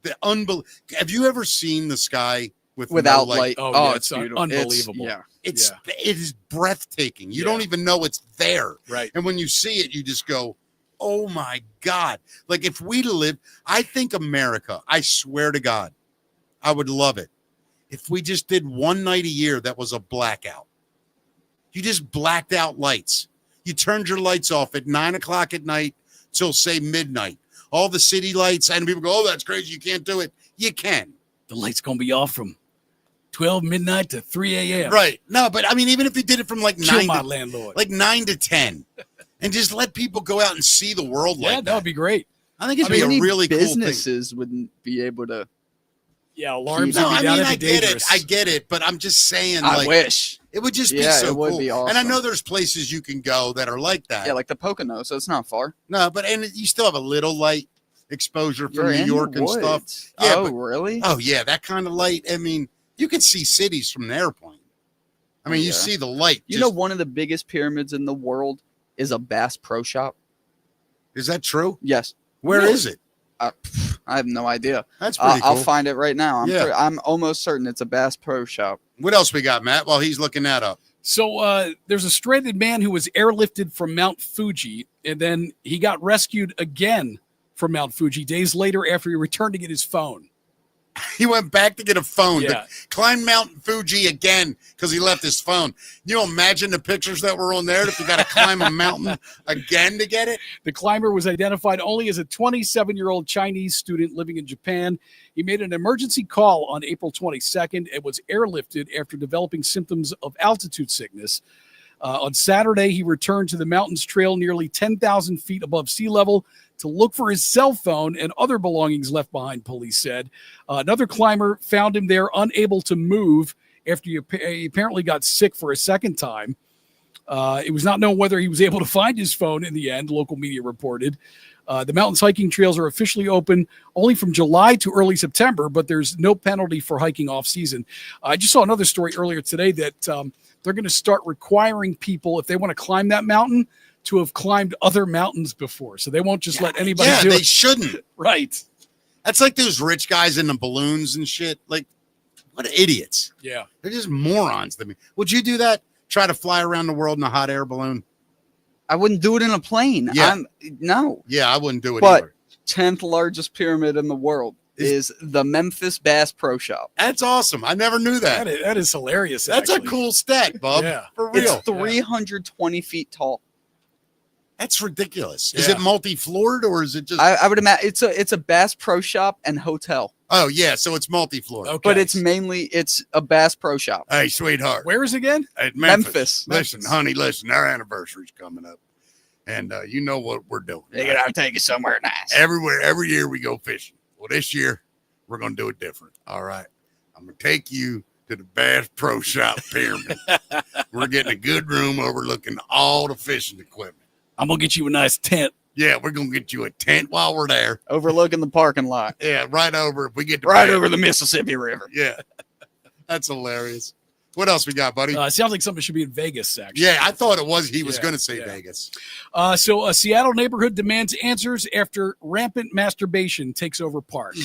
Have you ever seen the sky without no light? Oh, it's unbelievable. It is breathtaking. You don't even know it's there. Right. And when you see it, you just go, oh my God. Like if we live, I think America, I swear to God, I would love it if we just did one night a year that was a blackout. You just blacked out lights. You turned your lights off at 9 o'clock at night till say midnight. All the city lights, and people go, oh, that's crazy. You can't do it. You can. The light's going to be off from 12 midnight to 3 a.m. Right. No, but I mean, even if you did it from like Kill 9 my to landlord. like 9 to 10. And just let people go out and see the world like that. That would be great. I think it'd be a really cool thing. Businesses wouldn't be able to Yeah, alarms. No, would be I down. mean, That'd be I get it, but I'm just saying, I like, wish. it would just be Yeah, so it would cool. be And I awesome. know there's places you can go that are like that. Yeah, like the Pocono, so it's not far. No, but and you still have a little light exposure from You're New in York the and stuff. woods. Yeah, Oh, but- really? Oh yeah, that kind of light. I mean, you can see cities from an airplane. I mean, you Yeah. see the light. You know, one of the biggest pyramids in the world is a Bass Pro Shop. Is that true? Yes. Where Really? is it? I have no idea. That's pretty cool. I'll find it right now. Yeah. I'm almost certain it's a Bass Pro Shop. What else we got, Matt? While he's looking that up. So there's a stranded man who was airlifted from Mount Fuji, and then he got rescued again from Mount Fuji days later after he returned to get his phone. He went back to get a phone Yeah. to climb Mount Fuji again because he left his phone. You imagine the pictures that were on there if you got to climb a mountain again to get it? The climber was identified only as a 27-year-old Chinese student living in Japan. He made an emergency call on April 22nd and was airlifted after developing symptoms of altitude sickness. On Saturday, he returned to the mountains trail nearly 10,000 feet above sea level to look for his cell phone and other belongings left behind, police said. Another climber found him there unable to move after he apparently got sick for a second time. It was not known whether he was able to find his phone in the end, local media reported. The mountain's hiking trails are officially open only from July to early September, but there's no penalty for hiking off season. I just saw another story earlier today that they're going to start requiring people, if they want to climb that mountain, to have climbed other mountains before. So they won't just let anybody do they it. shouldn't. Right. That's like those rich guys in the balloons and shit. Like, what idiots. Yeah. They're just morons to me. Would you do that? Try to fly around the world in a hot air balloon? I wouldn't do it in a plane. Yeah. No. Yeah, I wouldn't do it But either. 10th largest pyramid in the world is the Memphis Bass Pro Shop. That's awesome. I never knew that. That is hilarious. That's actually. a cool stat, Bub. Yeah. For real. It's 320 feet tall. That's ridiculous. Is Yeah. it multi-floored or is it just? I would imagine it's a Bass Pro Shop and hotel, Oh yeah, so it's multi-floored. Okay. but it's a Bass Pro Shop. Hey, sweetheart. Where is it again? At Memphis. Memphis. Listen, honey, listen. Our anniversary's coming up, and you know what we're doing. They're gonna take you somewhere nice. Every year we go fishing. Well, this year we're gonna do it different. All right, I'm gonna take you to the Bass Pro Shop Pyramid. We're getting a good room overlooking all the fishing equipment. I'm going to get you a nice tent. Yeah, we're gonna get you a tent while we're there. Overlooking the parking lot, Yeah, right over. If we get to right Bass- over the Mississippi River. Yeah, that's hilarious. What else we got, buddy? It sounds like something should be in Vegas, actually. Yeah, I thought it was. He was Yeah, going to say yeah. Vegas. So a Seattle neighborhood demands answers after rampant masturbation takes over park.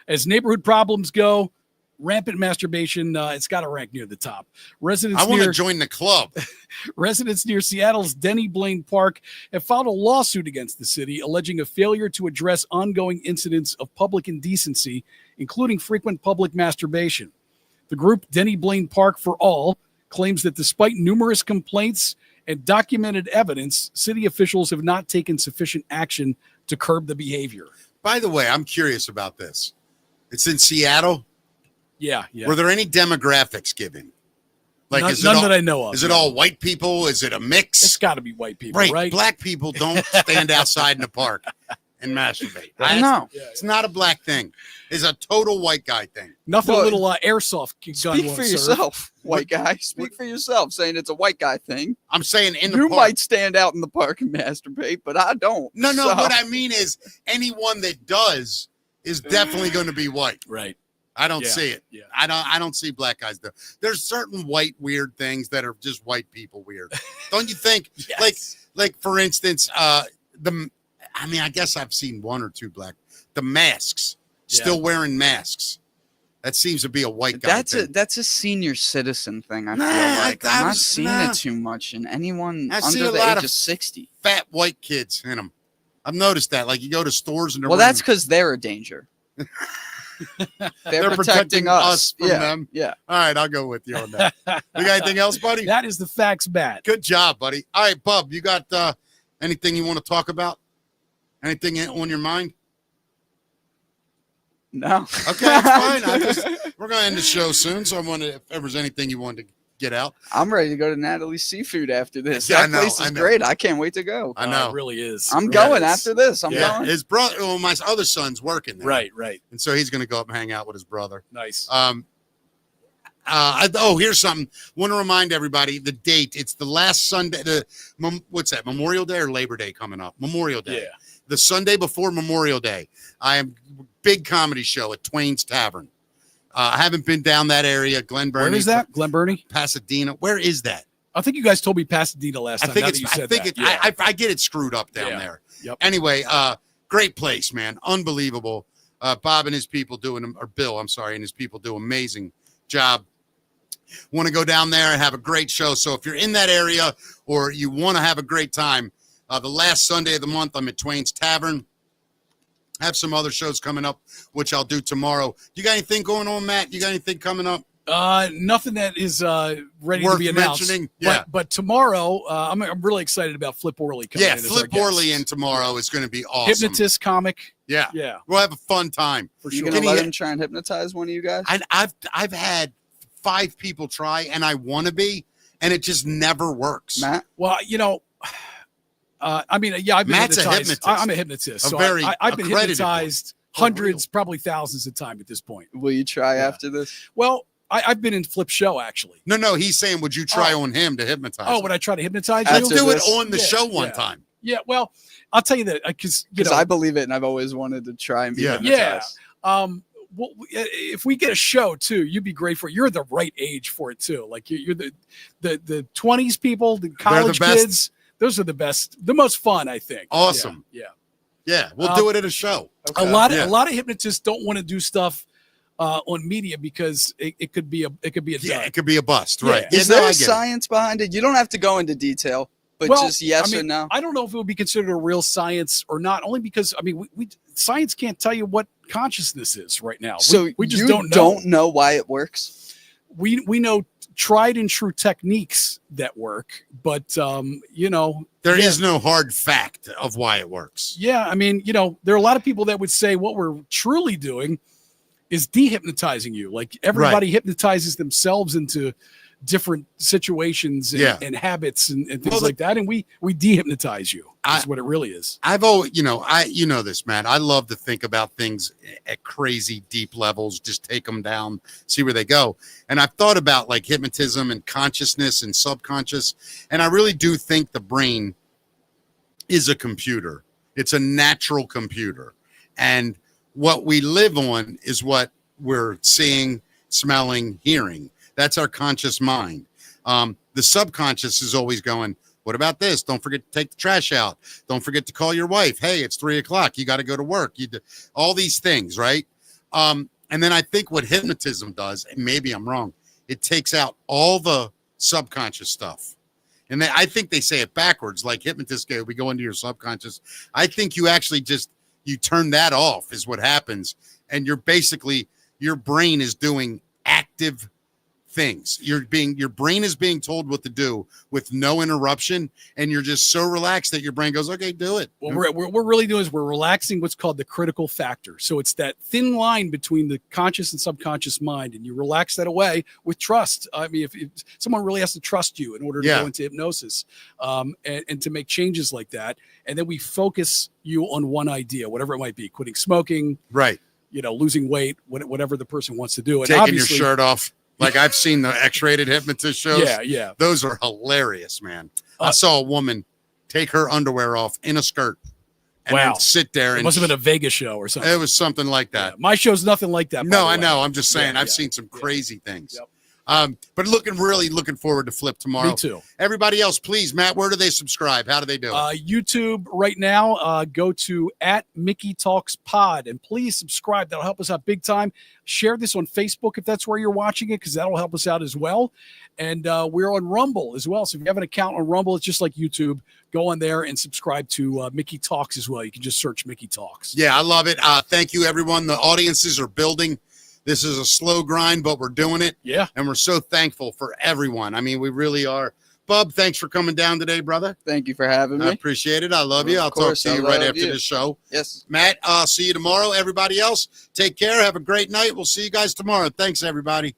As neighborhood problems go, rampant masturbation, it's got to rank near the top. I want to join the club. Residents near Seattle's Denny Blaine Park have filed a lawsuit against the city, alleging a failure to address ongoing incidents of public indecency, including frequent public masturbation. The group Denny Blaine Park for All claims that despite numerous complaints and documented evidence, city officials have not taken sufficient action to curb the behavior. By the way, I'm curious about this. It's in Seattle. Yeah. Were there any demographics given? Like, none, is it none all, that I know of. Is it all white people? Is it a mix? It's got to be white people, right. right? Black people don't stand outside in the park and masturbate. No. It's not a black thing. It's a total white guy thing. Nothing Well, a little airsoft gun Speak won't for serve. yourself, white guy. Speak for yourself, saying it's a white guy thing. I'm saying in the You park. might stand out in the park and masturbate, but I don't. No. So- What I mean is anyone that does is definitely going to be white. Right. I don't Yeah, see it. yeah. I don't see black guys there. There's certain white weird things that are just white people weird. Don't you think? Yes. Like for instance, I guess I've seen one or two black. The masks, still wearing masks. That seems to be a white guy thing. That's a senior citizen thing. I Nah, feel like I I'm not was- seeing nah. it too much in anyone I see under a the lot age of of 60. Fat white kids in them. I've noticed that. Like you go to stores and they're Well, that's wearing- because they're a danger. they're protecting us from yeah, them. Yeah. All right, I'll go with you on that. We got anything else, buddy? That is the facts, Bat. Good job, buddy. All right, Bub, you got anything you want to talk about? Anything on your mind? No. Okay, that's fine. We're going to end the show soon, so I wonder if there was anything you wanted to get out. I'm ready to go to Natalie's Seafood after this. Yeah, That place is great. I can't wait to go. I know. It really is. I'm going after this. I'm going. His brother, well, my other son's working there. Right. And so he's going to go up and hang out with his brother. Nice. Here's something. Want to remind everybody the date. It's the last Sunday. What's that? Memorial Day or Labor Day coming up? Memorial Day. Yeah. The Sunday before Memorial Day. I am big comedy show at Twain's Tavern. I haven't been down that area. Glen Burnie. Where is that? Glen Burnie? Pasadena. Where is that? I think you guys told me Pasadena last time. I get it screwed up down there. Yep. Anyway, great place, man. Unbelievable. Bob and his people Bill, and his people do amazing job. Want to go down there and have a great show. So if you're in that area or you want to have a great time, the last Sunday of the month, I'm at Twain's Tavern. Have some other shows coming up, which I'll do tomorrow. You got anything going on, Matt? You got anything coming up? Nothing that is ready Worth to be announced. Mentioning? Yeah. But tomorrow, I'm really excited about Flip Orley coming in. Yeah, Flip Orley in tomorrow is going to be awesome. Hypnotist comic. Yeah. We'll have a fun time. For sure. sure. You gonna let him try and hypnotize one of you guys? I've had 5 people try, and I want to be, and it just never works. Matt? Well, I've been Matt's hypnotized. a hypnotist. I'm a hypnotist. So I've been hypnotized hundreds, probably thousands of times at this point. Will you try after this? Well, I've been in Flip show, actually. No, he's saying, would you try on him to hypnotize him? Would I try to hypnotise you? Let's do it on the show one time. Yeah, well, I'll tell you that because I believe it, and I've always wanted to try and be hypnotized. Yeah. Well, if we get a show too, you'd be great for it. You're the right age for it too. Like you're the 20s people, the college kids. Those are the best, the most fun, I think. Awesome. Yeah. We'll do it at a show. Okay. A lot of hypnotists don't want to do stuff on media because it could be a it could be a bust, right? Is there science behind it? You don't have to go into detail, but just yes or no. I don't know if it would be considered a real science or not, only because we science can't tell you what consciousness is right now. So we just don't know why it works. We know tried and true techniques that work, but there is no hard fact of why it works. Yeah, I mean, there are a lot of people that would say what we're truly doing is dehypnotizing you. Like everybody hypnotizes themselves into different situations and habits and things like that, and we dehypnotize you. That's what it really is. I've always, this, man. I love to think about things at crazy deep levels, just take them down, see where they go. And I've thought about like hypnotism and consciousness and subconscious, and I really do think the brain is a computer. It's a natural computer, and what we live on is what we're seeing, smelling, hearing. That's our conscious mind. The subconscious is always going, what about this? Don't forget to take the trash out. Don't forget to call your wife. Hey, it's 3:00. You got to go to work. All these things, right? And then I think what hypnotism does, and maybe I'm wrong, it takes out all the subconscious stuff. And I think they say it backwards, like hypnotists go, we go into your subconscious. I think you actually you turn that off is what happens. And your brain is doing active things. Your brain is being told what to do with no interruption, and you're just so relaxed that your brain goes, okay, do it. Well, what we're really doing is we're relaxing what's called the critical factor. So it's that thin line between the conscious and subconscious mind, and you relax that away with trust. I mean, if someone really has to trust you in order to go into hypnosis and to make changes like that, and then we focus you on one idea, whatever it might be, quitting smoking, right? Losing weight, whatever the person wants to do. And taking your shirt off. Like I've seen the X-rated hypnotist shows. Yeah. Those are hilarious, man. I saw a woman take her underwear off in a skirt and then sit there. It must have been a Vegas show or something. It was something like that. Yeah. My show's nothing like that. No, I know. I'm just saying I've seen some crazy things. Yep. But really looking forward to Flip tomorrow. Me too. Everybody else, please, Matt, where do they subscribe? How do they do it? YouTube right now, go to @MickeyTalksPod and please subscribe. That'll help us out big time. Share this on Facebook if that's where you're watching it, because that'll help us out as well. And we're on Rumble as well. So if you have an account on Rumble, it's just like YouTube. Go on there and subscribe to Mickey Talks as well. You can just search Mickey Talks. Yeah, I love it. Thank you, everyone. The audiences are building. This is a slow grind, but we're doing it. Yeah. And we're so thankful for everyone. I mean, we really are. Bub, thanks for coming down today, brother. Thank you for having me. I appreciate it. I love you. I'll talk to you right after the show. Yes. Matt, I'll see you tomorrow. Everybody else, take care. Have a great night. We'll see you guys tomorrow. Thanks, everybody.